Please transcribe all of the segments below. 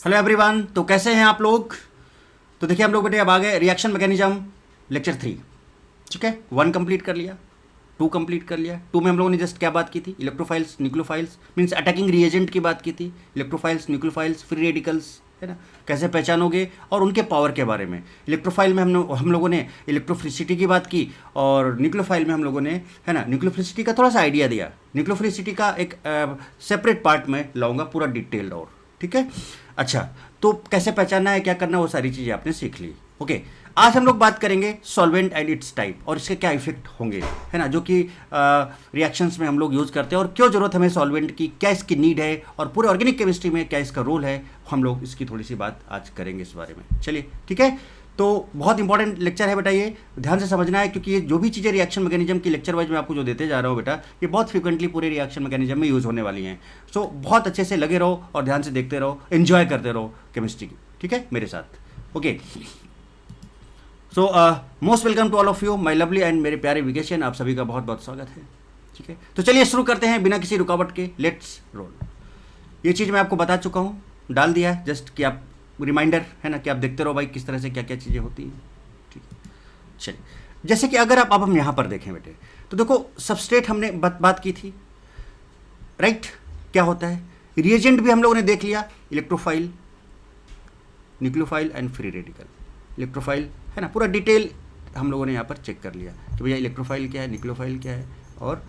Hello everyone. तो कैसे हैं आप लोग? तो देखिए हम लोग बेटे अब आ गए रिएक्शन मैकेनिज्म लेक्चर 3। ठीक है, 1 कंप्लीट कर लिया, 2 कंप्लीट कर लिया। 2 में हम लोगों ने जस्ट क्या बात की थी? Electrophiles, nucleophiles, means attacking reagent की बात की थी। इलेक्ट्रोफाइल्स, न्यूक्लियोफाइल्स, फ्री रेडिकल्स, है ना, कैसे पहचानोगे और उनके पावर के बारे में। इलेक्ट्रोफाइल में हम लोगों ने इलेक्ट्रोफिलिसिटी की बात की, और न्यूक्लियोफाइल में हम लोगों ने, है ना, न्यूक्लियोफिलिसिटी का थोड़ा सा आइडिया दिया। न्यूक्लियोफिलिसिटी का एक सेपरेट पार्ट में लाऊंगा, पूरा डिटेल्ड। और ठीक है, अच्छा, तो कैसे पहचानना है, क्या करना, वो सारी चीज़ें आपने सीख ली। ओके, आज हम लोग बात करेंगे सॉल्वेंट एंड इट्स टाइप और इसके क्या इफेक्ट होंगे, है ना, जो कि रिएक्शंस में हम लोग यूज़ करते हैं, और क्यों ज़रूरत हमें सॉल्वेंट की, क्या इसकी नीड है, और पूरे ऑर्गेनिक केमिस्ट्री में क्या इसका रोल है। हम लोग इसकी थोड़ी सी बात आज करेंगे इस बारे में। चलिए ठीक है, तो बहुत इंपॉर्टेंट लेक्चर है बेटा, ये ध्यान से समझना है, क्योंकि ये जो भी चीज़ें रिएक्शन मैकेनिज्म की लेक्चर वाइज मैं आपको जो देते जा रहा हूँ बेटा, ये बहुत फ्रिक्वेंटली पूरे रिएक्शन मैकेनिज्म में यूज़ होने वाली हैं। सो बहुत अच्छे से लगे रहो और ध्यान से देखते रहो, एंजॉय करते रहो केमिस्ट्री की, ठीक है, मेरे साथ। Okay, so most welcome to all of you my lovely and मेरे प्यारे विकेशन, आप सभी का बहुत बहुत स्वागत है। ठीक है, तो चलिए शुरू करते हैं बिना किसी रुकावट के। Let's roll. ये चीज़ मैं आपको बता चुका हूँ, डाल दिया है, जस्ट कि आप रिमाइंडर, है ना, कि आप देखते रहो भाई किस तरह से क्या क्या चीज़ें होती हैं। ठीक है, चलिए, जैसे कि अगर आप अब हम यहाँ पर देखें बेटे, तो देखो सबस्ट्रेट हमने बात की थी, राइट। क्या होता है, रिएजेंट भी हम लोगों ने देख लिया, electrophile, nucleophile and free radical. Electrophile, है ना, पूरा डिटेल हम लोगों ने यहाँ पर चेक कर लिया कि भैया इलेक्ट्रोफाइल क्या है, न्यूक्लियोफाइल क्या है, और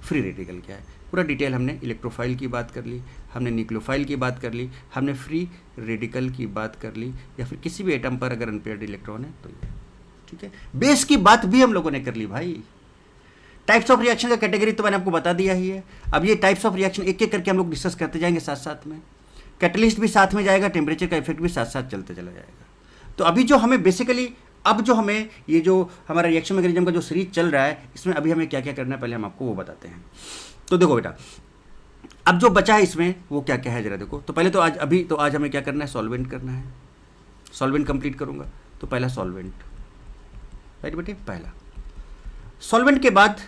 फ्री रेडिकल क्या है। पूरा डिटेल हमने इलेक्ट्रोफाइल की बात कर ली, हमने न्यूक्लियोफाइल की बात कर ली, हमने फ्री रेडिकल की बात कर ली, या फिर किसी भी एटम पर अगर अनपेयर्ड इलेक्ट्रॉन है तो ये। ठीक है, बेस की बात भी हम लोगों ने कर ली भाई। टाइप्स ऑफ रिएक्शन का कैटेगरी तो मैंने आपको बता दिया ही है। अब ये टाइप्स ऑफ रिएक्शन एक एक करके हम लोग डिस्कस करते जाएंगे साथ साथ में। कैटलिस्ट भी साथ में जाएगा, टेम्परेचर का इफेक्ट भी साथ साथ चलते चला जाएगा। तो अभी जो हमें बेसिकली, अब जो हमें ये जो हमारा रिएक्शन मैकेनिज्म का जो सीरीज चल रहा है, इसमें अभी हमें क्या क्या करना है पहले हम आपको वो बताते हैं। तो देखो बेटा, अब जो बचा है इसमें वो क्या क्या है जरा देखो। तो पहले तो आज हमें क्या करना है, सॉल्वेंट करना है। सॉल्वेंट कंप्लीट करूंगा, तो पहला सॉल्वेंट, राइट बेटे, पहला सॉल्वेंट के बाद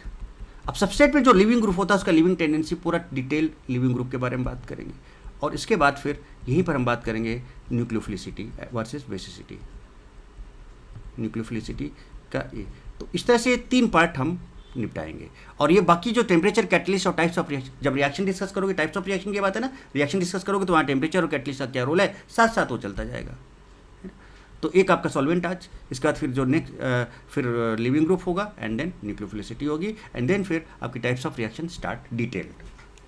अब सबस्ट्रेट में जो लिविंग ग्रुप होता है उसका लिविंग टेंडेंसी, पूरा डिटेल लिविंग ग्रुप के बारे में बात करेंगे। और इसके बाद फिर यहीं पर हम बात करेंगे न्यूक्लियोफिलिसिटी वर्सेस बेसिसिटी, न्यूक्लियोफिलिसिटी का ये। तो इस तरह से 3 पार्ट हम निपटाएंगे। और ये बाकी जो टेम्परेचर, कैटलिस्ट और टाइप्स ऑफ रिएक्शन, जब रिएक्शन डिस्कस करोगे, टाइप्स ऑफ रिएक्शन की बात है ना, रिएक्शन डिस्कस करोगे तो वहाँ टेम्परेचर और कैटलिस्ट का क्या रोल है, साथ साथ वो चलता जाएगा। तो एक आपका सॉल्वेंट आज, इसके बाद फिर जो नेक्स्ट फिर लिविंग ग्रुप होगा, एंड देन न्यूक्लियोफिलिसिटी होगी, एंड देन फिर आपकी types of reaction start detailed,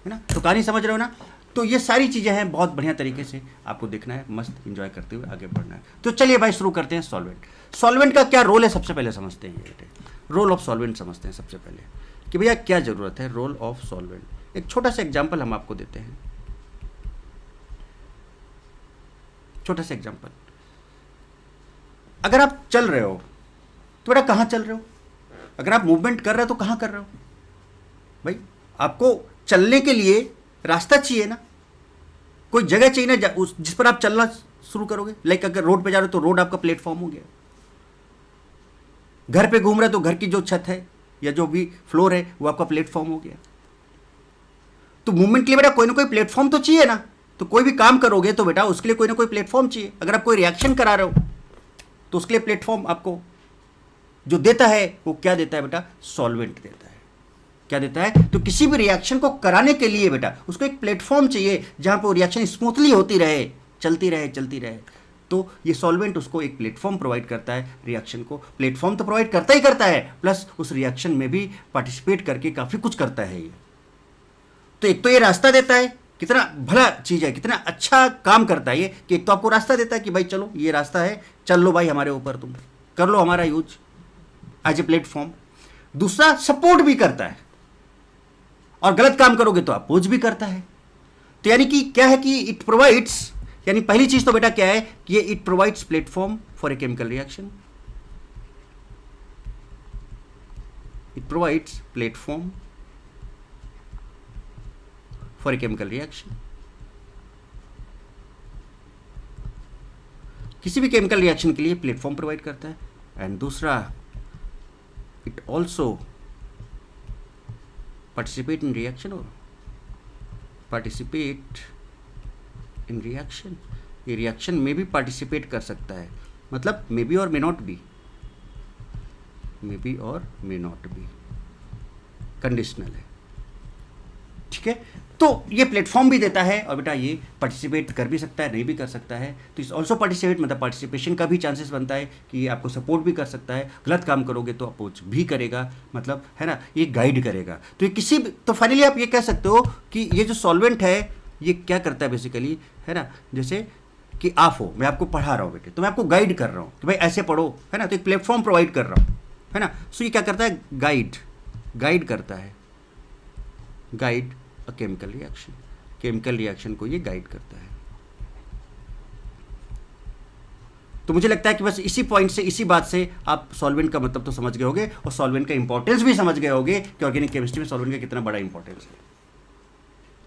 है ना। तो कहानी समझ रहे हो ना। तो ये सारी चीज़ें हैं, बहुत बढ़िया तरीके से आपको देखना है, मस्त एंजॉय करते हुए आगे बढ़ना है। तो चलिए भाई शुरू करते हैं सॉल्वेंट। सॉल्वेंट का क्या रोल है सबसे पहले समझते हैं। ये रोल ऑफ सॉल्वेंट समझते हैं सबसे पहले, कि भैया क्या ज़रूरत है रोल ऑफ सॉल्वेंट। एक छोटा सा एग्जाम्पल हम आपको देते हैं, छोटा सा एग्जाम्पल। अगर आप चल रहे हो तो बेटा कहाँ चल रहे हो? अगर आप मूवमेंट कर रहे हो तो कहाँ कर रहे हो भाई? आपको चलने के लिए रास्ता चाहिए ना, कोई जगह चाहिए ना जिस पर आप चलना शुरू करोगे। लाइक अगर रोड पे जा रहे हो तो रोड आपका प्लेटफॉर्म हो गया, घर पे घूम रहे हो तो घर की जो छत है या जो भी फ्लोर है वो आपका प्लेटफॉर्म हो गया। तो मूवमेंट के लिए बेटा कोई ना कोई प्लेटफॉर्म तो चाहिए ना। तो कोई भी काम करोगे तो बेटा उसके लिए कोई ना कोई प्लेटफॉर्म चाहिए। अगर आप कोई रिएक्शन करा रहे हो तो उसके लिए प्लेटफॉर्म आपको जो देता है वो क्या देता है बेटा, सॉल्वेंट देता है। क्या देता है? तो किसी भी रिएक्शन को कराने के लिए बेटा उसको एक प्लेटफॉर्म चाहिए जहां पर वो रिएक्शन स्मूथली होती रहे, चलती रहे। तो ये सॉल्वेंट उसको एक प्लेटफॉर्म प्रोवाइड करता है, रिएक्शन को प्लेटफॉर्म तो प्रोवाइड करता है, प्लस उस रिएक्शन में भी पार्टिसिपेट करके काफ़ी कुछ करता है ये। तो एक तो ये रास्ता देता है, कितना भला चीज़ है, कितना अच्छा काम करता है ये, कि एक तो आपको रास्ता देता है कि भाई चलो ये रास्ता है, चल लो भाई हमारे ऊपर, तुम कर लो हमारा यूज एज ए प्लेटफॉर्म। दूसरा सपोर्ट भी करता है, और गलत काम करोगे तो अपोज भी करता है। तो यानी कि क्या है कि इट प्रोवाइड्स, यानी पहली चीज तो बेटा क्या है कि ये it provides platform for a chemical reaction. It provides platform for a chemical reaction. किसी भी केमिकल रिएक्शन के लिए प्लेटफॉर्म प्रोवाइड करता है। एंड दूसरा, it also participate in reaction, और पार्टिसिपेट इन रिएक्शन ये रिएक्शन में भी पार्टिसिपेट कर सकता है, मतलब मे बी और may not be, may be और मे नॉट बी, कंडीशनल है, ठीक है। तो ये प्लेटफॉर्म भी देता है और बेटा ये पार्टिसिपेट कर भी सकता है, नहीं भी कर सकता है। तो इस ऑल्सो पार्टिसिपेट मतलब पार्टिसिपेशन का भी चांसेस बनता है कि ये आपको सपोर्ट भी कर सकता है, गलत काम करोगे तो अपोज भी करेगा, मतलब है ना, ये गाइड करेगा। तो ये किसी भी, तो फाइनली आप ये कह सकते हो कि ये जो सॉल्वेंट है ये क्या करता है बेसिकली, है ना, जैसे कि आप हो, मैं आपको पढ़ा रहा हूँ बेटे, तो मैं आपको गाइड कर रहा हूँ कि भाई ऐसे पढ़ो, है ना, तो एक प्लेटफॉर्म प्रोवाइड कर रहा हूँ, है ना। सो ये क्या करता है, गाइड करता है, guide a chemical reaction, chemical reaction को ये गाइड करता है। तो मुझे लगता है कि बस इसी पॉइंट से, इसी बात से आप सॉल्वेंट का मतलब तो समझ गए होंगे और सॉल्वेंट का इंपॉर्टेंस भी समझ गए होंगे कि ऑर्गेनिक केमिस्ट्री में सॉल्वेंट का कितना बड़ा इंपॉर्टेंस है।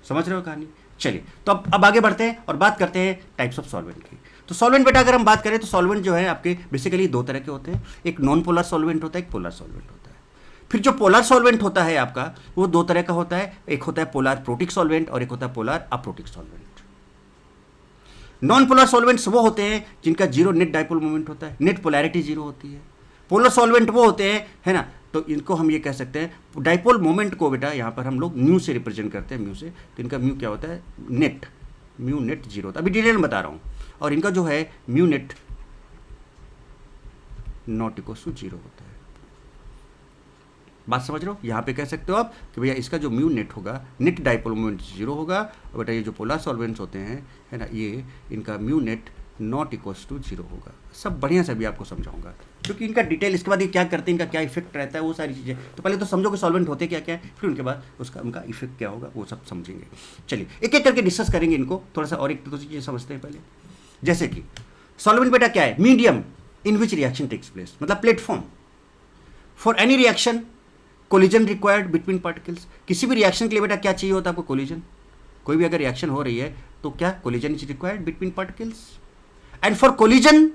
समझ रहे हो कहानी? चलिए, तो अब आगे बढ़ते हैं और बात करते हैं टाइप्स ऑफ सॉल्वेंट की। तो सॉल्वेंट बेटा अगर हम बात करें तो सॉल्वेंट जो है आपके बेसिकली दो तरह के होते हैं, एक नॉन पोलर सॉल्वेंट होता है, एक पोलर सॉल्वेंट होता है। फिर जो पोलर सॉल्वेंट होता है आपका वो दो तरह का होता है, एक होता है पोलर प्रोटिक सॉल्वेंट और एक होता है polar aprotic solvent. Non polar solvents वो होते हैं जिनका जीरो नेट डाइपोल मोमेंट होता है, नेट पोलैरिटी जीरो होती है। पोलर सॉल्वेंट वो होते हैं, है ना, तो इनको हम ये कह सकते हैं डाइपोल मोमेंट को बेटा यहाँ पर हम लोग म्यू से रिप्रेजेंट करते हैं, म्यू से। तो इनका म्यू क्या होता है, नेट, म्यू नेट जीरो होता है, अभी डिटेल में बता रहा हूँ। और इनका जो है mu net not equal to zero होता है। बात समझ रहे हो? यहाँ पे कह सकते हो आप कि भैया इसका जो म्यू नेट होगा, नेट डाइपोल मोमेंट जीरो होगा, और बेटा ये जो पोलर सॉल्वेंट्स होते हैं, है ना, ये इनका mu net not equals to zero होगा। सब बढ़िया से भी आपको समझाऊंगा, क्योंकि इनका डिटेल इसके बाद ये क्या करते हैं, इनका क्या इफेक्ट रहता है, वो सारी चीज़ें तो पहले तो समझो कि सॉल्वेंट होते क्या क्या है, फिर उनके बाद उसका उनका इफेक्ट क्या होगा वो सब समझेंगे। चलिए एक एक करके डिस्कस करेंगे इनको, थोड़ा सा और एक दो चीज़ें समझते हैं पहले। जैसे कि सॉल्वेंट बेटा क्या है, medium in which reaction takes place, मतलब platform for any reaction, collision required between particles. किसी भी रिएक्शन के लिए बेटा क्या चाहिए होता है आपको, कोलिजन। कोई भी अगर रिएक्शन हो रही है तो क्या collision is required between particles, and for collision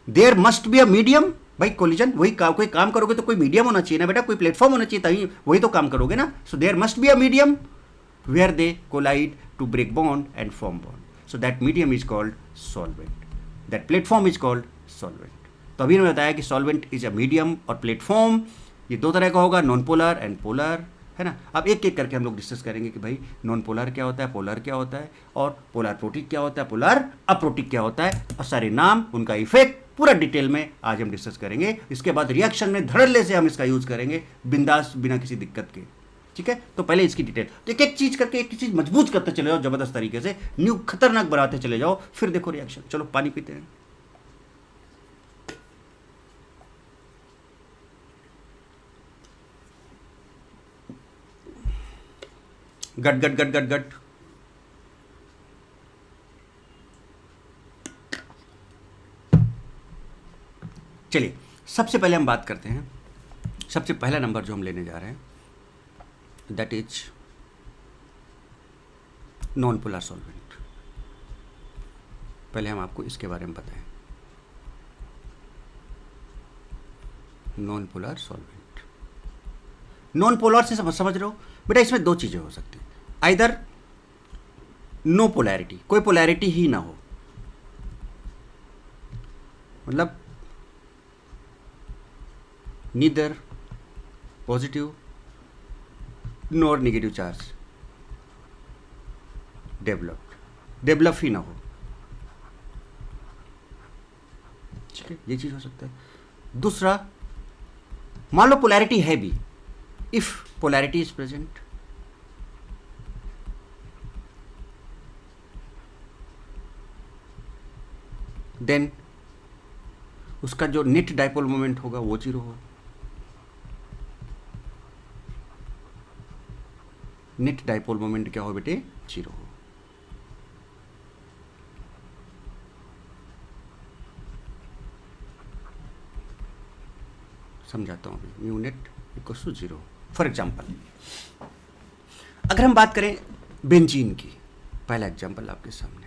there must be a medium. भाई कोलिजन वही कोई काम करोगे तो कोई मीडियम होना चाहिए ना बेटा, कोई प्लेटफॉर्म होना चाहिए, तभी वही तो काम करोगे ना। So there must be a medium where they collide to break bond and form bond, so that medium is called solvent, that platform is called solvent. तो अभी मैंने बताया कि सॉल्वेंट इज अ मीडियम और प्लेटफॉर्म, ये दो तरह का होगा, नॉन पोलर एंड पोलर, है ना। अब एक एक करके हम लोग डिस्कस करेंगे कि भाई नॉन पोलर क्या होता है, पोलर क्या होता है, और पोलर प्रोटिक क्या होता है, पोलर अप्रोटिक क्या होता है, और सारे नाम, उनका इफेक्ट पूरा डिटेल में आज हम डिस्कस करेंगे। इसके बाद रिएक्शन में धड़ल्ले से हम इसका यूज करेंगे बिंदास, बिना किसी दिक्कत के, ठीक है। तो पहले इसकी डिटेल, तो एक एक चीज करके एक चीज मजबूत करते चले जाओ, जबरदस्त तरीके से न्यू खतरनाक बनाते चले जाओ, फिर देखो रिएक्शन। चलो पानी पीते हैं। गट गट गट गट गट। चलिए सबसे पहले हम बात करते हैं, सबसे पहला नंबर जो हम लेने जा रहे हैं that is non polar solvent. पहले हम आपको इसके बारे में बताएं, non polar solvent. Non polar से समझ रहे हो बेटा, इसमें दो चीजें हो सकती हैं, आइदर नो पोलैरिटी, कोई पोलैरिटी ही ना हो, मतलब neither positive nor negative charge develop ही ना हो, ठीक है, ये चीज हो सकता है। दूसरा, मान लो पोलैरिटी है भी, if polarity is present, then उसका जो नेट डाइपोल मोमेंट होगा वो जीरो हो, नेट डाइपोल मोमेंट क्या हो बेटे, जीरो हो। समझाता हूं अभी, mu net equal to zero. For example अगर हम बात करें बेंजीन की, पहला एग्जाम्पल आपके सामने।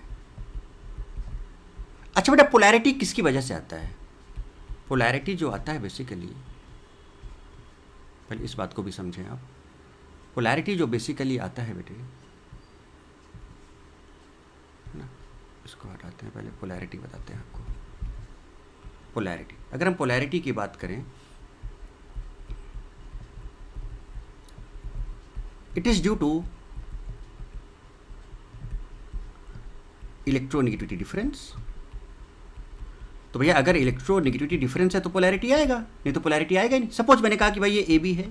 अच्छा बेटा, पोलैरिटी किसकी वजह से आता है? पोलैरिटी जो आता है बेसिकली, पहले इस बात को भी समझें आप, पोलैरिटी जो बेसिकली आता है बेटे, इसको हटाते हैं, पहले पोलैरिटी बताते हैं आपको। पोलैरिटी, अगर हम पोलैरिटी की बात करें, it is due to electronegativity difference. तो भैया अगर इलेक्ट्रोनेगेटिविटी डिफरेंस है तो पोलैरिटी आएगा, नहीं तो पोलैरिटी आएगा ही नहीं। सपोज मैंने कहा कि भाई ये ए बी है,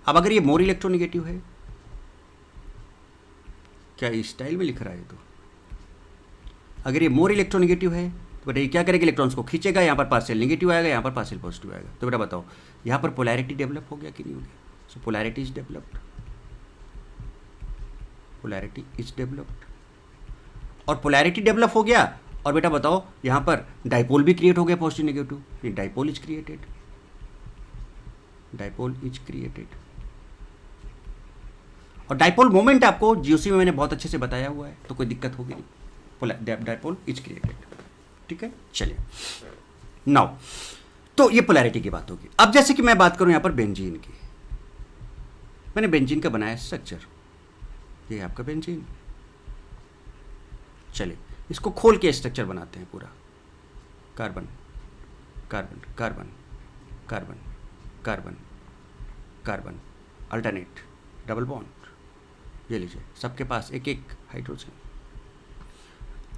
अब अगर ये मोर इलेक्ट्रोनेगेटिव है, क्या इस स्टाइल में लिख रहा है, तो अगर ये मोर इलेक्ट्रोनेगेटिव है तो बेटा ये क्या करेगा, इलेक्ट्रॉन्स को खींचेगा, यहाँ पर पार्शियल नेगेटिव आएगा, यहाँ पर पार्शियल पॉजिटिव आएगा। तो बेटा बताओ यहाँ पर पोलैरिटी डेवलप हो गया कि नहीं हो गया? So polarity is developed, polarity is developed. और पोलैरिटी डेवलप हो गया, और बेटा बताओ यहाँ पर डाइपोल भी क्रिएट हो गया पॉजिटिव नेगेटिव, ये dipole is created, dipole is created. और डाइपोल मोमेंट आपको जीओसी में मैंने बहुत अच्छे से बताया हुआ है, तो कोई दिक्कत होगी नहीं, डाइपोल इज क्रिएटेड। ठीक है, चलिए नाउ, तो ये पोलैरिटी की बात होगी। अब जैसे कि मैं बात करूं यहां पर बेंजीन की, मैंने बेंजीन का बनाया स्ट्रक्चर, ये आपका बेंजीन। चलिए इसको खोल के स्ट्रक्चर बनाते हैं पूरा, carbon carbon carbon carbon carbon carbon, alternate double bond, ये लीजिए सबके पास एक एक हाइड्रोजन।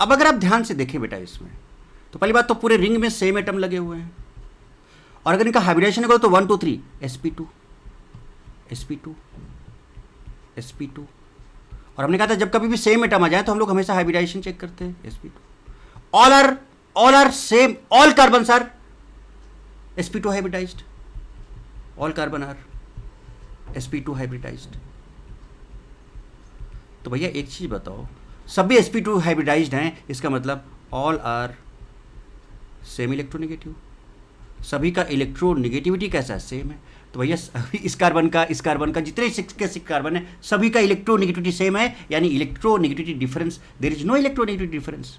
अब अगर आप ध्यान से देखें बेटा इसमें, तो पहली बात तो पूरे रिंग में सेम एटम लगे हुए हैं, और अगर इनका हाइब्रिडेशन करो तो 1 2 3 sp2 sp2 sp2। और हमने कहा था जब कभी भी सेम एटम आ जाए तो हम लोग हमेशा हाइब्रिडाइजेशन चेक करते हैं, sp2। All are same, all carbon are sp2 hybridized, all carbon are sp2 hybridized. तो भैया एक चीज बताओ, सभी sp2 हाइब्रिडाइज्ड हैं, इसका मतलब ऑल आर सेम इलेक्ट्रोनेगेटिव, सभी का इलेक्ट्रोनेगेटिविटी कैसा है, सेम है। तो भैया इस कार्बन का जितने 6 के 6 कार्बन है सभी का इलेक्ट्रोनेगेटिविटी सेम है, यानी electronegativity difference, there is no electronegativity difference,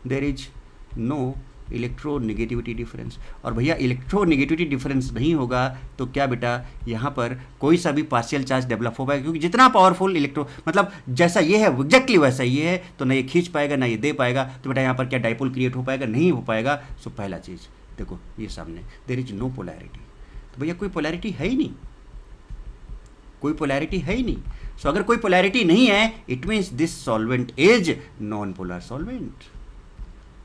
there is no electronegativity difference. और भैया इलेक्ट्रोनेगेटिविटी डिफरेंस नहीं होगा तो क्या बेटा यहाँ पर कोई सा भी पार्शियल चार्ज डेवलप हो पाएगा, क्योंकि जितना पावरफुल मतलब जैसा ये है एग्जैक्टली वैसा ये है, तो ना ये खींच पाएगा ना ये दे पाएगा, तो बेटा यहाँ पर क्या डाइपोल क्रिएट हो पाएगा, नहीं हो पाएगा। सो पहला चीज़ देखो ये सामने, देयर इज नो पोलैरिटी, तो भैया कोई पोलैरिटी है ही नहीं, कोई पोलैरिटी है ही नहीं। सो अगर कोई पोलैरिटी नहीं है it means this solvent is non polar solvent.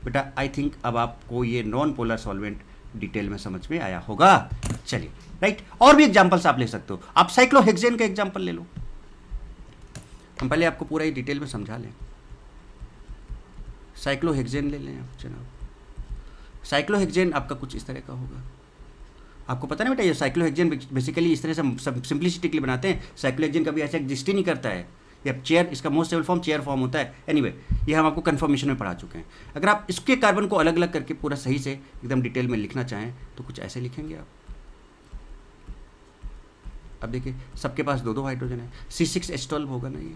बेटा आई थिंक अब आपको ये नॉन पोलर सॉल्वेंट डिटेल में समझ में आया होगा। चलिए राइट, और भी एग्जांपल्स आप ले सकते हो, आप साइक्लोहेक्सेन का एग्जांपल ले लो, हम पहले आपको पूरा ही डिटेल में समझा लें। साइक्लोहेक्सेन ले लें आप जनाब, साइक्लोहेक्सेन आपका कुछ इस तरह का होगा, आपको पता नहीं बेटा ये साइक्लोहेक्सेन बेसिकली इस तरह से सिंप्लिसिटी के लिए बनाते हैं, साइक्लोहेक्सेन कभी ऐसा एग्जिस्ट ही नहीं करता है, ये चेयर, इसका most stable form chair form होता है। एनीवे ये हम आपको कन्फर्मेशन में पढ़ा चुके हैं। अगर आप इसके कार्बन को अलग अलग करके पूरा सही से एकदम डिटेल में लिखना चाहें तो कुछ ऐसे लिखेंगे आप। अब देखिए सबके पास 2 2 हाइड्रोजन है, C6H12 होगा ना, ये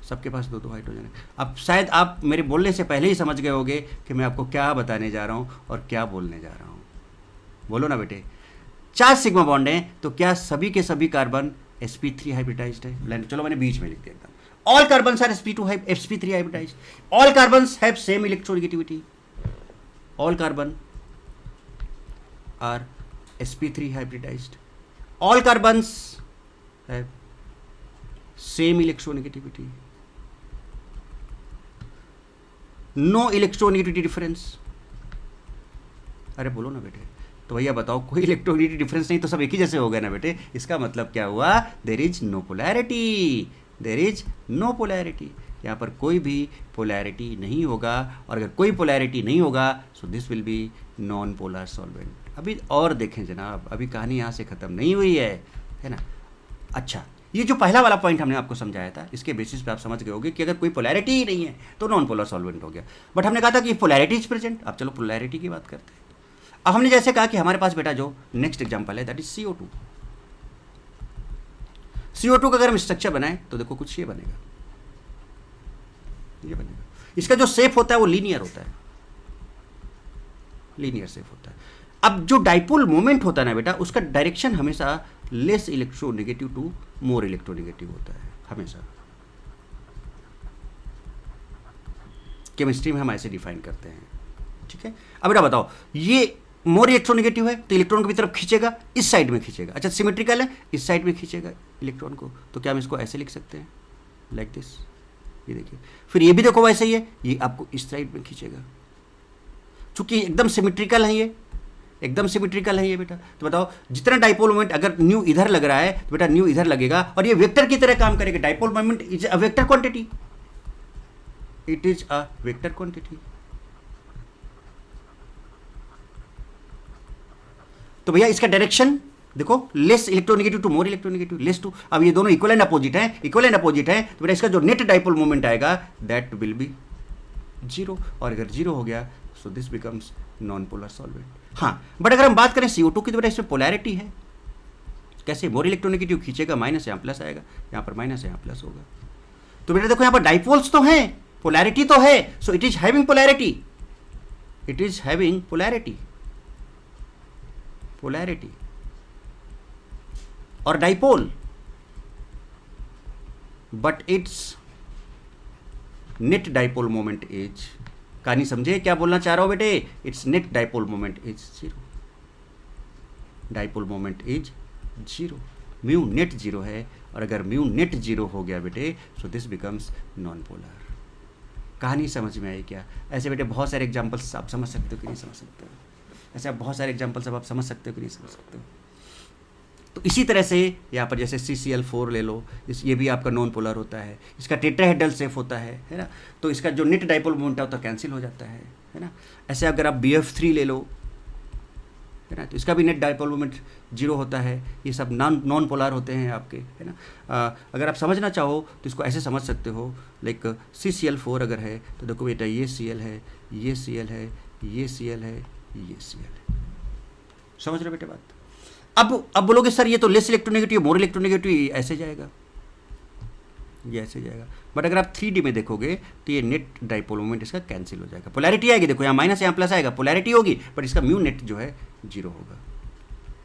सबके पास 2 2 हाइड्रोजन है। अब शायद आप मेरे बोलने से पहले ही समझ गए होंगे कि मैं आपको क्या बताने जा रहा हूँ और क्या बोलने जा रहा हूँ। बोलो ना बेटे, 4 सिग्मा बॉन्ड हैं, तो क्या सभी के सभी कार्बन sp3 हाइब्रिडाइज्ड है? चलो मैंने बीच में लिख दिया एकदम, all carbons are sp3 hybridized, all carbons have same electronegativity, all carbon are sp3 hybridized, all carbons have same electronegativity, no electronegativity difference. अरे बोलो ना बेटे, तो भैया बताओ कोई इलेक्ट्रोनेगेटिविटी डिफरेंस नहीं तो सब एक ही जैसे हो गए ना बेटे, इसका मतलब क्या हुआ, there is no polarity, there is no polarity, यहाँ पर कोई भी पोलैरिटी नहीं होगा, और अगर कोई पोलैरिटी नहीं होगा so this will be non polar solvent. अभी और देखें जनाब, अभी कहानी यहाँ से ख़त्म नहीं हुई है ना। अच्छा, ये जो पहला वाला पॉइंट हमने आपको समझाया था, इसके बेसिस पे आप समझ गए होंगे कि अगर कोई पोलैरिटी ही नहीं है तो नॉन पोलर सॉल्वेंट हो गया। बट हमने कहा था कि पोलैरिटी इज प्रेजेंट, अब चलो पोलैरिटी की बात करते हैं। अब हमने जैसे कहा कि हमारे पास बेटा जो नेक्स्ट एग्जांपल है दैट इज CO2। CO2 का अगर हम स्ट्रक्चर बनाएं तो देखो कुछ ये बनेगा, ये बनेगा। इसका जो शेप होता है वो लीनियर होता है, लीनियर शेप होता है। अब जो डाइपोल मोमेंट होता है ना बेटा, उसका डायरेक्शन हमेशा less electronegative to more electronegative होता है हमेशा। केमिस्ट्री में हम ऐसे डिफाइन करते हैं, ठीक है। अब बेटा बताओ, ये मोर इलेक्ट्रोनेगेटिव है तो इलेक्ट्रॉन को भी तरफ खींचेगा, इस साइड में खींचेगा। अच्छा सिमेट्रिकल है, इस साइड में खींचेगा इलेक्ट्रॉन को, तो क्या हम इसको ऐसे लिख सकते हैं, लाइक दिस। ये देखिए, फिर ये भी देखो वैसे ही है, ये आपको इस साइड में खींचेगा। चूंकि एकदम सिमेट्रिकल है, ये एकदम सिमेट्रिकल है ये बेटा, तो बताओ जितना डाइपोल मोमेंट अगर न्यू इधर लग रहा है तो बेटा न्यू इधर लगेगा, और ये वेक्टर की तरह काम करेगा। Dipole moment is a vector quantity, it is a vector quantity. तो भैया इसका डायरेक्शन देखो, less electronegative to more electronegative, less to, अब ये दोनों इक्वल एंड अपोजिट है, इक्वल एंड अपोजिट है, तो बेटा इसका जो नेट डाइपोल मोमेंट आएगा दैट विल बी जीरो, और अगर जीरो हो गया so this becomes non polar solvent. हाँ, बट अगर हम बात करें CO2 की तो बेटा इसमें पोलैरिटी है। कैसे, मोर इलेक्ट्रोनेगेटिव खींचेगा, माइनस यहाँ प्लस आएगा, यहाँ पर माइनस यहाँ प्लस होगा। तो बेटा देखो यहाँ पर डाइपोल्स तो हैं, पोलैरिटी तो है, so it is having polarity, it is having polarity, polarity और dipole, but it's net dipole moment is, कहानी समझे क्या बोलना चाह रहा हूं बेटे, it's net dipole moment is zero, dipole moment is zero, mu net zero है, और अगर म्यू नेट जीरो हो गया बेटे so this becomes non polar. कहानी समझ में आई क्या? ऐसे बेटे बहुत सारे एग्जांपल्स आप समझ सकते हो कि नहीं समझ सकते हो, ऐसे आप बहुत सारे एग्जांपल्स अब आप समझ सकते हो कि नहीं समझ सकते हो। तो इसी तरह से यहाँ पर जैसे CCl4 ले लो, ये भी आपका नॉन पोलर होता है, इसका टेट्राहेड्रल शेप होता है ना, तो इसका जो नेट डाइपोल मोमेंट होता है कैंसिल हो जाता है ना। ऐसे अगर आप BF3 ले लो, है ना, तो इसका भी नेट डाइपोल मोमेंट जीरो होता है। ये सब नॉन पोलर होते हैं आपके, है ना। अगर आप समझना चाहो तो इसको ऐसे समझ सकते हो, लाइक CCl4 अगर है तो देखो बेटा ये Cl है, ये Cl है, ये Cl है, ये Cl है, समझ रहे बेटे बात? अब बोलोगे सर ये तो लेस इलेक्ट्रोनेगेटिव, मोर इलेक्ट्रोनेगेटिव, ऐसे जाएगा, ये ऐसे जाएगा। बट अगर आप 3D में देखोगे तो ये नेट डाइपोल मोमेंट इसका कैंसिल हो जाएगा, पोलैरिटी आएगी, देखो यहाँ माइनस यहाँ प्लस आएगा, पोलैरिटी होगी, बट इसका म्यू नेट जो है जीरो होगा,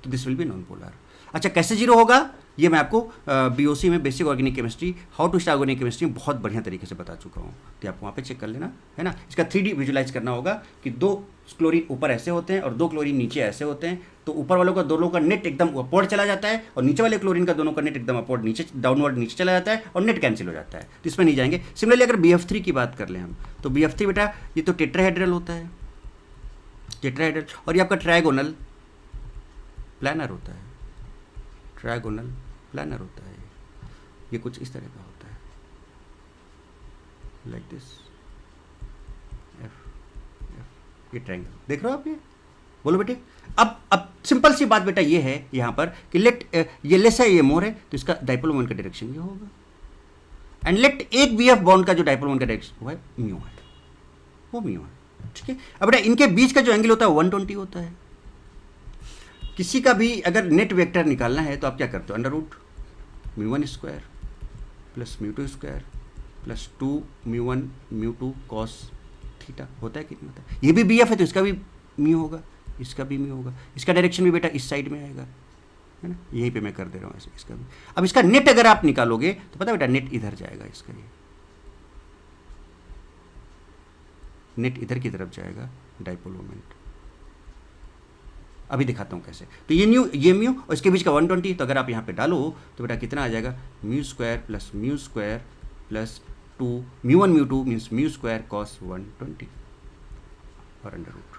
तो this will be non polar. अच्छा कैसे जीरो होगा ये मैं आपको BOC में basic organic chemistry, how to start organic chemistry में बहुत बढ़िया तरीके से बता चुका हूँ, तो आप वहाँ पे चेक कर लेना, है ना। इसका 3D विजुलाइज करना होगा कि 2 क्लोरीन ऊपर ऐसे होते हैं और 2 क्लोरीन नीचे ऐसे होते हैं, तो ऊपर वालों का दोनों का नेट एकदम अपवर्ड चला जाता है, और नीचे वाले क्लोरीन का दोनों का नेट एकदम अपवर्ड नीचे डाउनवर्ड नीचे चला जाता है, और नेट कैंसिल हो जाता है, तो इसमें नहीं जाएंगे। सिमिलरली अगर BF3 की बात कर लें हम, तो BF3 बेटा ये तो टेट्राहेड्रल होता है, टेट्राहेड्रल, और ये आपका ट्रायगोनल प्लानर होता है, ट्रायगोनल प्लानर होता है, ये कुछ इस तरह का होता है, लाइक दिस, ये ट्रायंगल देख रहे हो आप, ये बोलो बेटे। अब सिंपल सी बात बेटा ये है यहाँ पर कि लेट ये लेस है ये मोर है, तो इसका डाइपोल मोमेंट का डायरेक्शन ये होगा, एंड लेट एक BF बॉन्ड का जो डाइपोल मोमेंट का डायरेक्शन वो है म्यू है, वो म्यू है, ठीक है। अब बेटा इनके बीच का जो एंगल होता है 120 होता है। किसी का भी अगर नेट वेक्टर निकालना है तो आप क्या करते हो, under root μ1 square plus μ2 square plus 2 μ1 μ2 cos theta होता है कितना होता है। ये भी BF है तो इसका भी म्यू होगा, इसका भी म्यू होगा, इसका डायरेक्शन भी बेटा इस साइड में आएगा, है ना, यहीं पे मैं कर दे रहा हूँ ऐसे, इसका भी। अब इसका नेट अगर आप निकालोगे तो पता है बेटा नेट इधर जाएगा, इसका ये नेट इधर की तरफ जाएगा डाइपोल मोमेंट। अभी दिखाता हूँ कैसे। तो ये म्यू और इसके बीच का 120, तो अगर आप यहाँ पे डालो तो बेटा कितना आ जाएगा, μ square plus 2 μ1 μ2 means μ square cos 120 और अंडर रूट।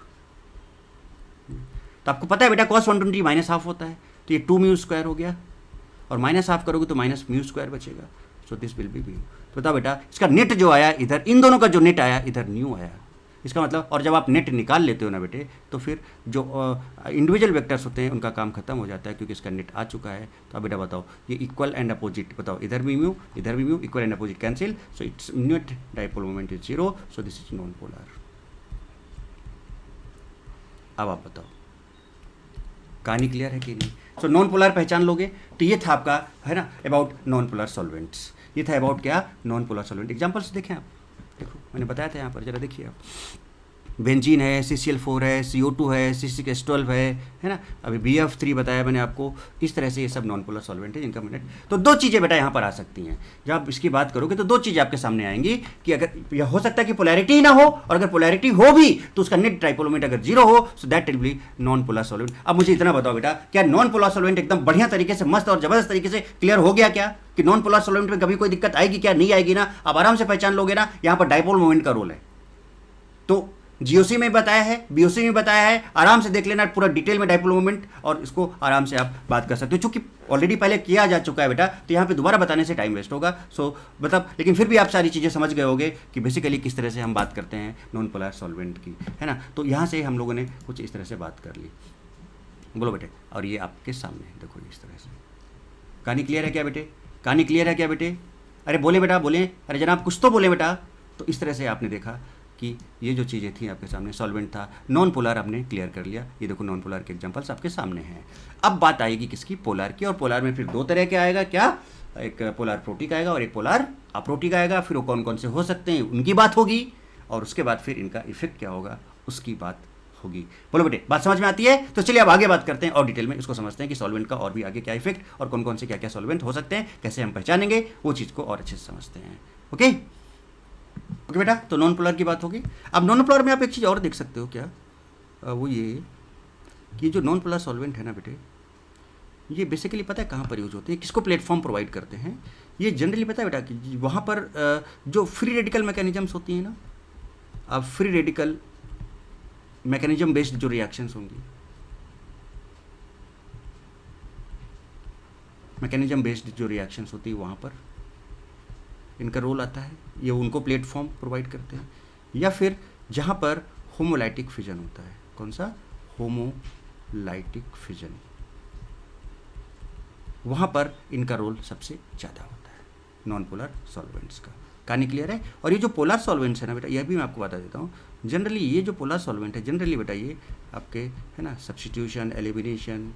तो आपको पता है बेटा कॉस 120 माइनस हाफ होता है, तो ये 2 μ स्क्वायर हो गया, और माइनस हाफ करोगे तो माइनस μ स्क्वायर बचेगा, so this will B mu. तो बताओ बेटा इसका नेट जो आया इधर, इन दोनों का जो नेट आया इधर न्यू आया, इसका मतलब, और जब आप नेट निकाल लेते हो ना बेटे तो फिर जो इंडिविजुअल वेक्टर्स होते हैं उनका काम खत्म हो जाता है, क्योंकि इसका नेट आ चुका है। तो अब बेटा बताओ ये इक्वल एंड अपोजिट, बताओ इधर भी म्यू इधर भी mu, equal and opposite cancel, so it's net dipole moment is zero, so this is non polar. अब आप बताओ कहानी क्लियर है कि नहीं? सो नॉन पोलर पहचान लोगे, तो ये था आपका, है ना, अबाउट नॉन पोलर सॉल्वेंट्स। ये था अबाउट क्या, नॉन पोलर सॉल्वेंट। एग्जाम्पल्स देखें आप, देखो मैंने बताया था यहाँ पर, जरा देखिए आप। बेंजीन है, CCl4 है, CO2 है, C6H12 है ना, अभी BF3 बताया मैंने आपको। इस तरह से ये सब नॉन पोलर सॉल्वेंट है जिनका मैंने, तो दो चीज़ें बेटा यहाँ पर आ सकती हैं। जब आप इसकी बात करोगे तो दो चीज़ें आपके सामने आएंगी कि अगर यह हो सकता है कि पोलैरिटी ही ना हो, और अगर पोलैरिटी हो भी तो उसका नेट डाइपोल मोमेंट अगर जीरो हो, so that will be non polar solvent. अब मुझे इतना बताओ बेटा, क्या नॉन पोलर सॉल्वेंट एकदम बढ़िया तरीके से, मस्त और जबरदस्त तरीके से क्लियर हो गया क्या कि नॉन पोलर सॉल्वेंट में कभी कोई दिक्कत आएगी क्या? नहीं आएगी ना। आप आराम से पहचान लोगे ना, यहाँ पर डाइपोल मोमेंट का रोल है। तो जीओसी में बताया है, बीओसी में बताया है, आराम से देख लेना पूरा डिटेल में डाइपोल मोमेंट, और इसको आराम से आप बात कर सकते हो। चूंकि ऑलरेडी पहले किया जा चुका है बेटा, तो यहाँ पे दोबारा बताने से टाइम वेस्ट होगा। सो मतलब, लेकिन फिर भी आप सारी चीज़ें समझ गए होंगे कि बेसिकली किस तरह से हम बात करते हैं नॉन पोलर सॉल्वेंट की, है ना। तो यहाँ से हम लोगों ने कुछ इस तरह से बात कर ली। बोलो बेटे, और ये आपके सामने देखो इस तरह से। कहानी क्लियर है क्या बेटे? कहानी क्लियर है क्या बेटे? अरे बोले बेटा, बोले, अरे जनाब कुछ तो बोले बेटा। तो इस तरह से आपने देखा कि ये जो चीज़ें थी आपके सामने, सॉल्वेंट था, नॉन पोलर आपने क्लियर कर लिया। ये देखो नॉन पोलर के एग्जांपल्स आपके सामने हैं। अब बात आएगी किसकी? पोलर की। और पोलर में फिर दो तरह के आएगा क्या? एक पोलर प्रोटिक आएगा और एक पोलर अप्रोटिक आएगा। फिर वो कौन कौन से हो सकते हैं उनकी बात होगी, और उसके बाद फिर इनका इफेक्ट क्या होगा उसकी बात होगी। बोलो बेटे, बात समझ में आती है? तो चलिए अब आगे बात करते हैं और डिटेल में इसको समझते हैं कि सॉल्वेंट का और भी आगे क्या इफेक्ट और कौन कौन से क्या क्या सॉल्वेंट हो सकते हैं, कैसे हम पहचानेंगे, वो चीज़ को और अच्छे से समझते हैं। ओके ओके बेटा, तो नॉन पोलर की बात होगी। अब नॉन पोलर में आप एक चीज़ और देख सकते हो क्या, वो ये कि जो नॉन पोलर सॉल्वेंट है ना बेटे, ये बेसिकली पता है कहाँ पर यूज होते हैं, किसको प्लेटफॉर्म प्रोवाइड करते हैं? ये जनरली पता है बेटा कि वहाँ पर जो फ्री रेडिकल मैकेनिज्म्स होती हैं ना, अब फ्री रेडिकल मैकेनिज्म बेस्ड जो रिएक्शंस होंगी, मैकेनिज्म बेस्ड जो रिएक्शंस होती है वहाँ पर इनका रोल आता है। ये उनको प्लेटफॉर्म प्रोवाइड करते हैं। या फिर जहाँ पर होमोलाइटिक फिजन होता है, कौन सा? होमोलाइटिक फिजन, वहाँ पर इनका रोल सबसे ज़्यादा होता है नॉन पोलर सॉल्वेंट्स का। कहानी क्लियर है? और ये जो पोलर सॉल्वेंट्स है ना बेटा, यह भी मैं आपको बता देता हूँ। जनरली ये जो पोलर सॉल्वेंट है, जनरली बेटा ये आपके है ना सब्स्टिट्यूशन, एलिमिनेशन,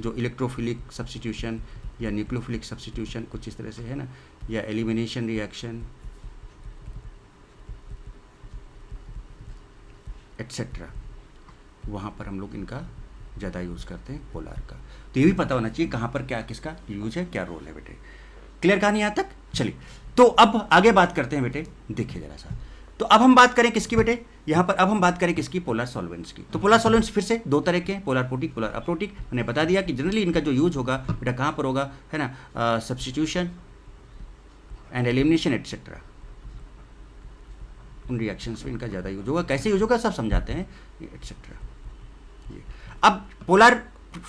जो इलेक्ट्रोफिलिक सब्स्टिट्यूशन या न्यूक्लियोफिलिक सब्स्टिट्यूशन कुछ इस तरह से है ना, या एलिमिनेशन रिएक्शन एट्सेट्रा, वहाँ पर हम लोग इनका ज़्यादा यूज़ करते हैं पोलर का। तो ये भी पता होना चाहिए कहाँ पर क्या किसका यूज है, क्या रोल है बेटे। क्लियर कहानी यहाँ तक? चलिए तो अब आगे बात करते हैं बेटे, देखिए ज़रा सा। तो अब हम बात करें किसकी बेटे, यहाँ पर अब हम बात करें किसकी? पोलर सॉल्वेंट्स की। तो पोलर सॉल्वेंट्स फिर से दो तरह के हैं, पोलर प्रोटिक, पोलर अप्रोटिक। मैंने बता दिया कि जनरली इनका जो यूज होगा बेटा कहाँ पर होगा, है ना, सब्स्टिट्यूशन एंड एलिमिनेशन एटसेट्रा, उन रिएक्शंस में इनका ज़्यादा यूज होगा। कैसे यूज होगा सब समझाते हैं, एटसेट्रा। अब पोलर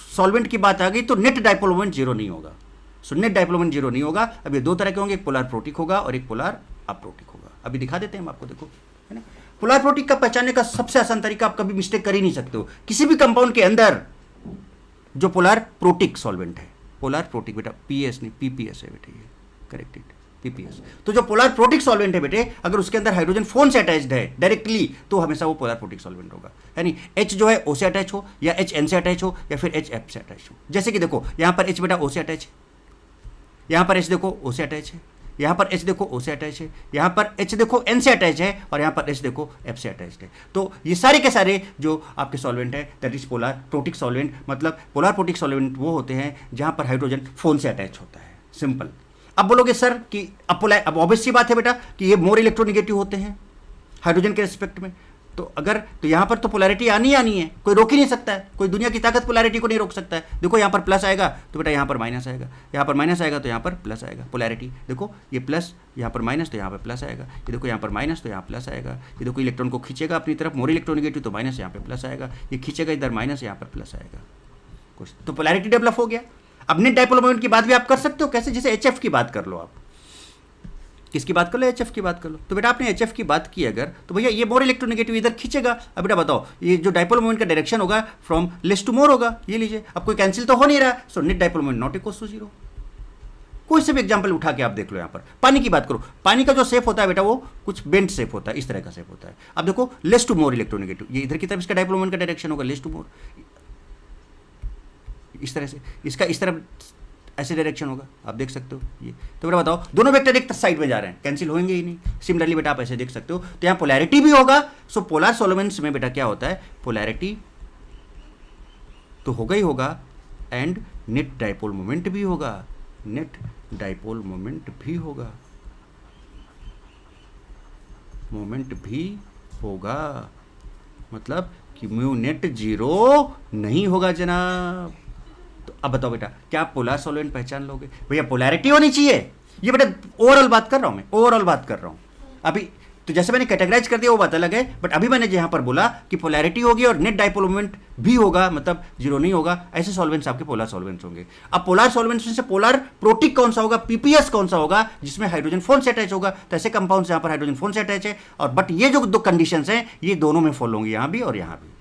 सॉल्वेंट की बात आ गई तो नेट डाइपोल मोमेंट जीरो नहीं होगा। सो नेट डाइपोल मोमेंट जीरो नहीं होगा। अब ये दो तरह के होंगे, एक पोलर प्रोटिक होगा और एक पोलर अप्रोटिक होगा। अभी दिखा देते हैं हम आपको, देखो है ना। पोलर प्रोटिक का पहचानने का सबसे आसान तरीका, आप कभी मिस्टेक कर ही नहीं सकते हो किसी भी कंपाउंड के अंदर जो पोलर प्रोटिक सॉल्वेंट है। पोलर प्रोटिक बेटा पीएस नहीं पीपीएस है बेटे, ये करेक्टेड पीपीएस। तो जो पोलर प्रोटिक सॉल्वेंट है बेटे, अगर उसके अंदर हाइड्रोजन फोन से अटैच्ड है डायरेक्टली, तो हमेशा वो पोलर प्रोटिक सॉल्वेंट होगा। यानी H जो है O से अटैच हो, या H N से अटैच हो, या फिर H F से अटैच हो। जैसे कि देखो यहाँ पर H बेटा O से अटैच है, यहाँ पर H देखो O से अटैच है, यहाँ पर H देखो O से अटैच है, यहाँ पर H देखो N से अटैच है, और यहाँ पर H देखो F से अटैच है। तो ये सारे के सारे जो आपके सॉल्वेंट है that is polar protic solvent. मतलब पोलर प्रोटिक सॉल्वेंट वो होते हैं जहाँ पर हाइड्रोजन फोन से अटैच होता है। सिंपल। अब बोलोगे सर कि अब ऑब्वियस सी बात है बेटा कि ये मोर इलेक्ट्रोनिगेटिव होते हैं हाइड्रोजन के रिस्पेक्ट में। तो अगर तो यहाँ पर तो पोलैरिटी आनी है, कोई रोक ही नहीं सकता है, कोई दुनिया की ताकत पोलैरिटी को नहीं रोक सकता है। देखो यहाँ पर प्लस आएगा तो बेटा यहाँ पर माइनस आएगा, यहाँ पर माइनस आएगा तो यहाँ पर प्लस आएगा। पोलैरिटी देखो, ये प्लस, यहाँ पर माइनस तो यहाँ पर प्लस आएगा। ये देखो यहाँ पर माइनस तो यहाँ प्लस आएगा। ये देखो इलेक्ट्रॉन को खींचेगा अपनी तरफ, मोर इलेक्ट्रोनिगेटिव तो माइनस यहाँ पर प्लस आएगा। ये खींचेगा इधर माइनस, यहाँ पर प्लस आएगा। कुछ तो पोलैरिटी डेवलप हो गया। अब नेट डाइपोल मोमेंट की बात भी आप कर सकते हो। कैसे? जैसे HF की बात कर लो, आप किसकी बात कर लो? HF की बात कर लो। तो बेटा आपने HF की बात की अगर, तो भैया ये मोर इलेक्ट्रोनिगेटिव इधर खींचेगा। अब बेटा बताओ ये जो डाइपोल मोमेंट का डायरेक्शन होगा फ्रॉम लेस टू मोर होगा। ये लीजिए, अब कोई कैंसिल तो हो नहीं रहा, so net dipole moment not equals to zero. कोई से भी एग्जांपल उठा के आप देख लो। यहाँ पर पानी की बात करो, पानी का जो शेप होता है बेटा वो कुछ बेंट शेप होता है, इस तरह का शेप होता है। अब देखो लेस टू मोर इलेक्ट्रोनिगेटिव, ये इधर की तरफ इसका डाइपोल मोमेंट का डायरेक्शन होगा लेस टू मोर, इस तरह से। इसका इस तरफ ऐसे डायरेक्शन होगा, आप देख सकते हो ये। तो बेटा बताओ, दोनों वेक्टर एक साइड में जा रहे हैं, कैंसिल होंगे ही नहीं। सिमिलरली बेटा आप ऐसे देख सकते हो, तो यहाँ पोलैरिटी भी होगा। सो पोलर सॉल्वेंट्स में बेटा क्या होता है, पोलैरिटी तो होगा ही होगा, एंड नेट डाइपोल मोमेंट भी होगा, नेट डाइपोल मोमेंट भी होगा, मोमेंट भी होगा। मतलब कि म्यू नेट जीरो नहीं होगा जनाब। तो अब बताओ बेटा, क्या आप पोलर सॉल्वेंट पहचान लोगे? भैया पोलैरिटी होनी चाहिए, ये बेटा ओवरऑल बात कर रहा हूं मैं, ओवरऑल बात कर रहा हूं अभी। तो जैसे मैंने कैटेगराइज कर दिया वो बात अलग है, बट अभी मैंने यहाँ पर बोला कि पोलैरिटी होगी और नेट डाइपोल मोमेंट भी होगा, मतलब जीरो नहीं होगा। ऐसे सॉल्वेंट्स आपके पोलर सॉल्वेंट्स होंगे। अब पोलर सॉल्वेंट्स में से पोलर प्रोटिक कौन सा होगा, पीपीएस कौन सा होगा, जिसमें हाइड्रोजन फोन से अटैच होगा। तो ऐसे कंपाउंड्स यहाँ पर हाइड्रोजन फोन से अटैच है, और बट ये जो दो कंडीशंस हैं ये दोनों में फॉलो होंगी, यहाँ भी और यहाँ भी।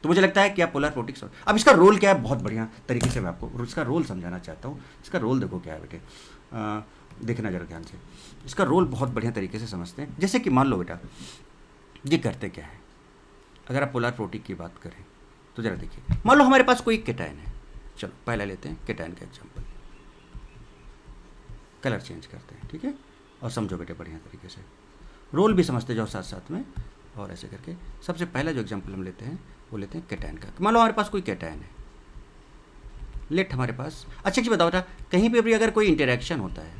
तो मुझे लगता है कि आप पोलर प्रोटिक। अब इसका रोल क्या है, बहुत बढ़िया तरीके से मैं आपको इसका रोल समझाना चाहता हूँ। इसका रोल देखो क्या है बेटे, देखना जरा ध्यान से। इसका रोल बहुत बढ़िया तरीके से समझते हैं। जैसे कि मान लो बेटा, ये करते क्या है, अगर आप पोलर प्रोटिक की बात करें तो जरा देखिए, मान लो हमारे पास कोई केटायन है। चलो पहला लेते हैं केटायन का एग्जाम्पल, कलर चेंज करते हैं, ठीक है, और समझो बेटे बढ़िया तरीके से, रोल भी समझते जाओ साथ साथ में। और ऐसे करके सबसे पहला जो एग्जाम्पल हम लेते हैं वो लेते हैं केटायन का। मान लो हमारे पास कोई केटायन है, लेट हमारे पास। अच्छा बताओ बेटा, कहीं पे भी अगर कोई इंटरेक्शन होता है,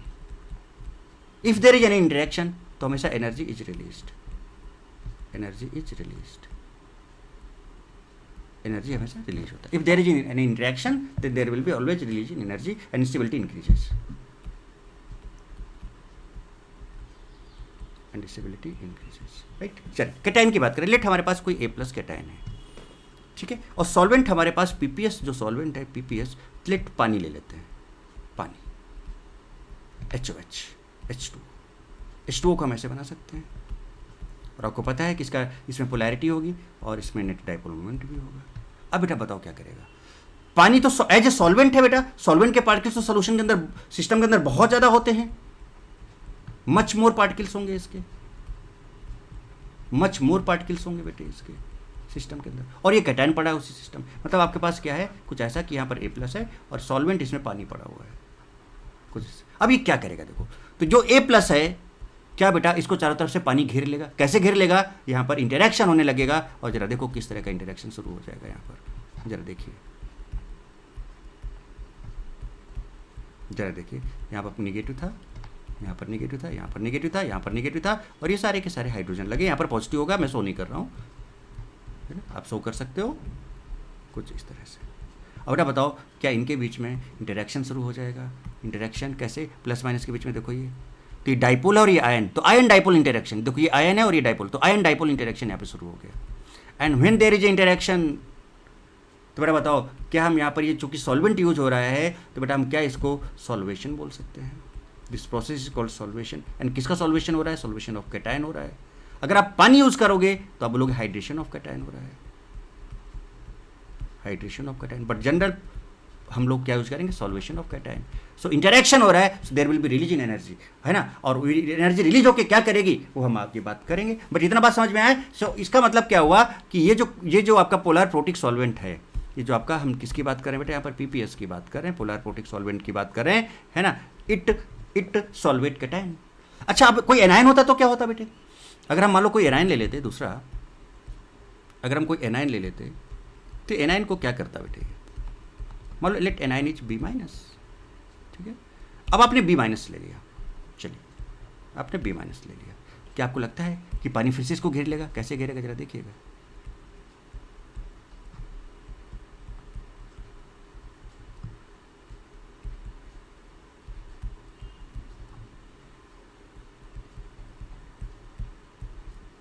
if there is any interaction, तो हमेशा energy is released, energy is released, energy हमेशा रिलीज होता है। If there is any interaction then there will be always release in energy and stability increases, and stability increases, right. चलिए cation की बात करें, late हमारे पास कोई ए प्लस केटायन है, ठीक है, और सॉल्वेंट हमारे पास पीपीएस, जो सॉल्वेंट है पीपीएस, लेट पानी ले लेते हैं, पानी HOH H2, H2O को हम ऐसे बना सकते हैं। और आपको पता है कि इसका इसमें पोलैरिटी होगी और इसमें नेट डाइपोल मोमेंट भी होगा। अब बेटा बताओ क्या करेगा, पानी तो एज ए सॉल्वेंट है बेटा, सॉल्वेंट के पार्टिकल्स तो सोल्यूशन के अंदर, सिस्टम के अंदर बहुत ज़्यादा होते हैं, मच मोर पार्टिकल्स होंगे इसके, मच मोर पार्टिकल्स होंगे बेटे इसके सिस्टम के अंदर। और ये कैटायन पड़ा है उसी सिस्टम, मतलब आपके पास क्या है, कुछ ऐसा कि यहाँ पर A प्लस है और सॉल्वेंट इसमें पानी पड़ा हुआ है कुछ। अब ये क्या करेगा देखो, तो जो A प्लस है क्या बेटा, इसको चारों तरफ से पानी घेर लेगा। कैसे घेर लेगा, यहाँ पर इंटरेक्शन होने लगेगा, और जरा देखो किस तरह का इंटरेक्शन शुरू हो जाएगा यहाँ पर, जरा देखिए, जरा देखिए, यहाँ पर निगेटिव था, यहाँ पर निगेटिव था, यहाँ पर निगेटिव था, यहाँ पर निगेटिव था, और ये सारे के सारे हाइड्रोजन लगे। यहाँ पर पॉजिटिव होगा, मैं शो नहीं कर रहा हूँ, है ना, आप शो कर सकते हो कुछ इस तरह से। अब बेटा बताओ, क्या इनके बीच में इंटरेक्शन शुरू हो जाएगा? इंटरेक्शन कैसे, प्लस माइनस के बीच में, देखो ये तो ये डाइपोल है और ये आयन, तो आयन डाइपोल इंटरेक्शन, देखो ये आयन है और ये डाइपोल, तो आयन डाइपोल इंटरेक्शन यहाँ पे शुरू हो गया। And when there is a interaction, तो बेटा बताओ, क्या हम यहाँ पर ये चूंकि सॉल्वेंट यूज हो रहा है, तो बेटा हम क्या इसको सॉल्वेशन बोल सकते हैं? This process is called solvation. And किसका सॉल्वेशन हो रहा है? सॉल्वेशन ऑफ कैटायन हो रहा है। अगर आप पानी यूज करोगे तो आप बोलोगे हाइड्रेशन ऑफ कैटायन हो रहा है, hydration of cation, but general हम लोग क्या यूज करेंगे? Solvation of cation. So interaction हो रहा है, so there will be release in energy, है ना, और एनर्जी रिलीज होकर क्या करेगी वो हम आगे बात करेंगे, बट इतना बात समझ में आए। सो इसका मतलब क्या हुआ कि ये जो आपका पोलर प्रोटिक सॉल्वेंट है, ये जो आपका, हम किसकी बात कर रहे हैं बेटा, यहाँ पर पीपीएस की बात कर रहे हैं, पोलर प्रोटिक सॉल्वेंट की बात कर रहे हैं, है ना, इट सॉल्वेट कैटायन। अच्छा, अब कोई एनायन होता तो क्या होता बेटे? अगर हम मान लो कोई एनायन ले लेते दूसरा, अगर हम कोई एनायन ले लेते तो एनायन को क्या करता बेटे? मान लो let anion is B minus, ठीक है। अब आपने B माइनस ले लिया, चलिए आपने B माइनस ले लिया, क्या आपको लगता है कि पानी फिर से इसको घेर लेगा? कैसे घेरेगा जरा देखिएगा,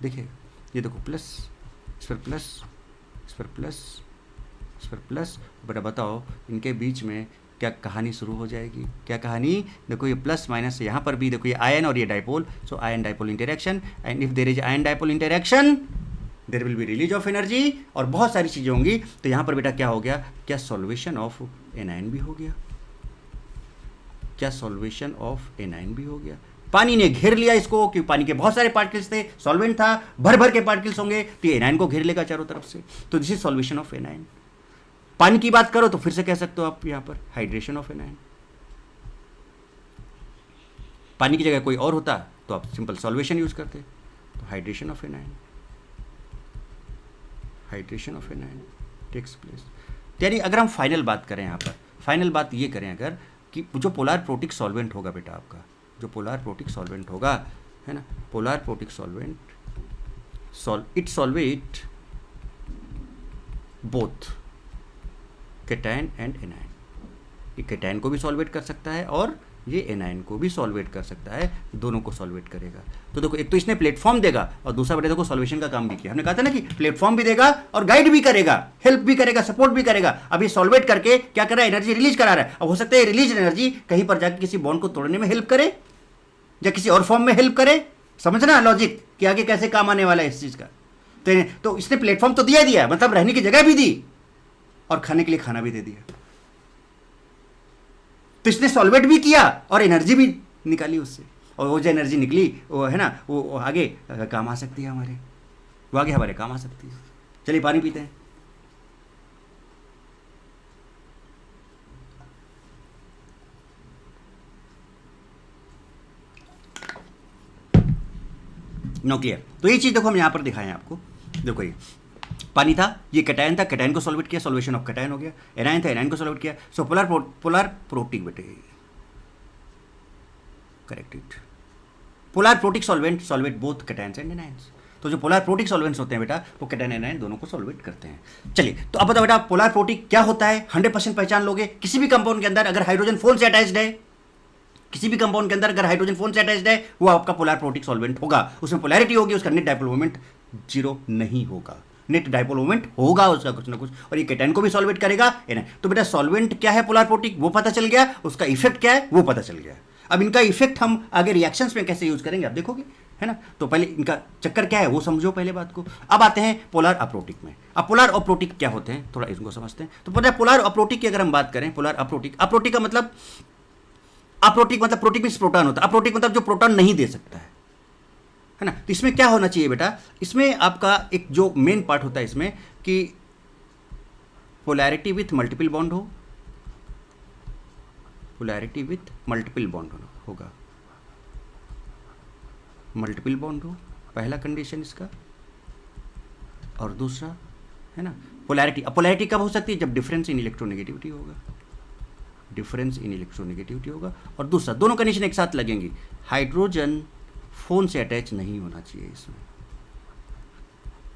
देखिए, ये देखो प्लस, इस पर प्लस, इस पर प्लस, इस पर प्लस, बेटा बताओ इनके बीच में क्या कहानी शुरू हो जाएगी? क्या कहानी? देखो ये प्लस माइनस, यहाँ पर भी देखो ये आयन और ये dipole, so ion dipole interaction, and if there is ion dipole interaction there will be release of energy, और बहुत सारी चीज़ें होंगी। तो यहाँ पर बेटा क्या हो गया? क्या सॉल्वेशन ऑफ एनायन भी हो गया? क्या सॉल्वेशन ऑफ एनायन भी हो गया? पानी ने घेर लिया इसको, क्योंकि पानी के बहुत सारे पार्टिकल्स थे, सॉल्वेंट था, भर भर के पार्टिकल्स होंगे, तो ये एनायन को घेर लेगा चारों तरफ से, तो this is solvation of anion. पानी की बात करो तो फिर से कह सकते हो आप यहां पर हाइड्रेशन ऑफ एनायन। पानी की जगह कोई और होता तो आप सिंपल सॉल्वेशन यूज करते, तो hydration of anion, hydration of anion takes place. यानी अगर हम फाइनल बात करें यहाँ पर, फाइनल बात ये करें अगर कि जो पोलार प्रोटिक सॉल्वेंट होगा बेटा आपका, जो पोलार प्रोटिक सॉल्वेंट होगा, है ना, polar protic solvent it solvate both cation and anion. ये केटायन को भी सॉल्वेट कर सकता है और ये एनायन को भी सॉल्वेट कर सकता है, दोनों को सॉल्वेट करेगा। तो देखो एक तो इसने प्लेटफॉर्म देगा और दूसरा बेटा देखो सॉल्वेशन का काम भी किया। हमने कहा था ना कि प्लेटफॉर्म भी देगा और गाइड भी करेगा, हेल्प भी करेगा, सपोर्ट भी करेगा। अब ये सॉल्वेट करके क्या कर रहा है, एनर्जी रिलीज करा रहा है। अब हो सकता है रिलीज एनर्जी कहीं पर जाकर किसी बॉन्ड को तोड़ने में हेल्प करे या किसी और फॉर्म में हेल्प करे। समझना लॉजिक कि आगे कैसे काम आने वाला है इस चीज का। तो इसने प्लेटफॉर्म तो दिया, मतलब रहने की जगह भी दी और खाने के लिए खाना भी दे दिया। तो इसने सॉल्वेट भी किया और एनर्जी भी निकाली उससे, और वो जो एनर्जी निकली वो है ना, वो आगे काम आ सकती है हमारे, वो आगे हमारे काम आ सकती है। चलिए पानी पीते हैं। No clear. तो ये चीज देखो हम यहां पर दिखाएं आपको। देखो ये पानी था, ये कैटायन था, कैटायन को सॉल्वेट किया, सॉल्वेशन ऑफ कैटायन हो गया। एनायन था, एनायन को सॉल्वेट किया। सो पोलार प्रोटिक बेटे, corrected. Polar protic solvate both cations and anions. तो जो पोलार प्रोटिक सॉल्वेंट्स होते हैं बेटा वो कैटायन एनायन दोनों को सॉल्वेट करते हैं। चलिए तो अब बताओ बेटा पोलार प्रोटिक क्या होता है, 100% पहचान लोगे। किसी भी कंपाउंड के अंदर अगर हाइड्रोजन फोन से अटैच्ड है, किसी भी कंपाउंड के अंदर अगर हाइड्रोजन फोन से अटैच्ड है, वो आपका पोलार प्रोटिक सॉल्वेंट होगा। उसमें पोलैरिटी होगी, उसका नेट डायपोल मोमेंट 0 नहीं होगा, नेट डायपोल मोमेंट होगा उसका कुछ ना कुछ, और ये कैटायन को भी सॉल्वेट करेगा। तो बेटा सॉल्वेंट क्या है पोलार प्रोटिक वो पता चल गया, उसका इफेक्ट क्या है वो पता चल गया। अब इनका इफेक्ट हम आगे रिएक्शंस में कैसे यूज करेंगे आप देखोगे, है ना। तो पहले इनका चक्कर क्या है वो समझो पहले बात को। अब आते हैं पोलार अप्रोटिक में। अब पोलार अप्रोटिक क्या होते हैं थोड़ा इनको समझते हैं। तो पता है पोलार अप्रोटिक की अगर हम बात करें, पोलार अप्रोटिक, अप्रोटिक का मतलब, अप्रोटिक मतलब प्रोटिक मींस प्रोटॉन होता है, अप्रोटिक मतलब जो प्रोटॉन नहीं दे सकता है ना। तो इसमें क्या होना चाहिए बेटा, इसमें आपका एक जो मेन पार्ट होता है इसमें कि पोलैरिटी विथ मल्टीपल बॉन्ड हो, पोलैरिटी विथ मल्टीपल बॉन्ड होगा, मल्टीपल बॉन्ड हो पहला कंडीशन इसका, और दूसरा है ना पोलैरिटी। अब पोलैरिटी कब हो सकती है, जब डिफरेंस इन इलेक्ट्रोनेगेटिविटी होगा, डिफरेंस इन इलेक्ट्रोनेगेटिविटी होगा। और दूसरा दोनों कंडीशन एक साथ लगेंगी, हाइड्रोजन फोन से अटैच नहीं होना चाहिए इसमें,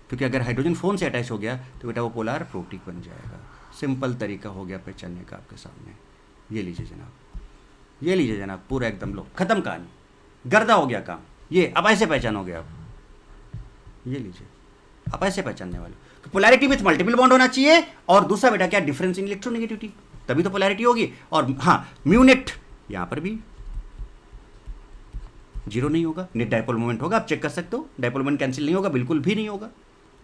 क्योंकि अगर हाइड्रोजन फोन से अटैच हो गया तो बेटा वो पोलार प्रोटिक बन जाएगा। सिंपल तरीका हो गया पहचानने का आपके सामने। ये लीजिए जनाब, ये लीजिए जनाब, पूरा एकदम लो खत्म कहानी, गर्दा हो गया काम। ये अब ऐसे पहचानोगे आप, ये लीजिए अब ऐसे पहचानने वाले। पोलैरिटी विथ मल्टीपल बॉन्ड होना चाहिए, और दूसरा बेटा क्या, डिफरेंस इन इलेक्ट्रोनेगेटिविटी, तभी तो पोलैरिटी होगी। और हाँ म्यूनेट यहां पर भी 0 नहीं होगा, नेट डायपोल मोमेंट होगा। आप चेक कर सकते हो, डायपोल मोमेंट कैंसिल नहीं होगा, बिल्कुल भी नहीं होगा।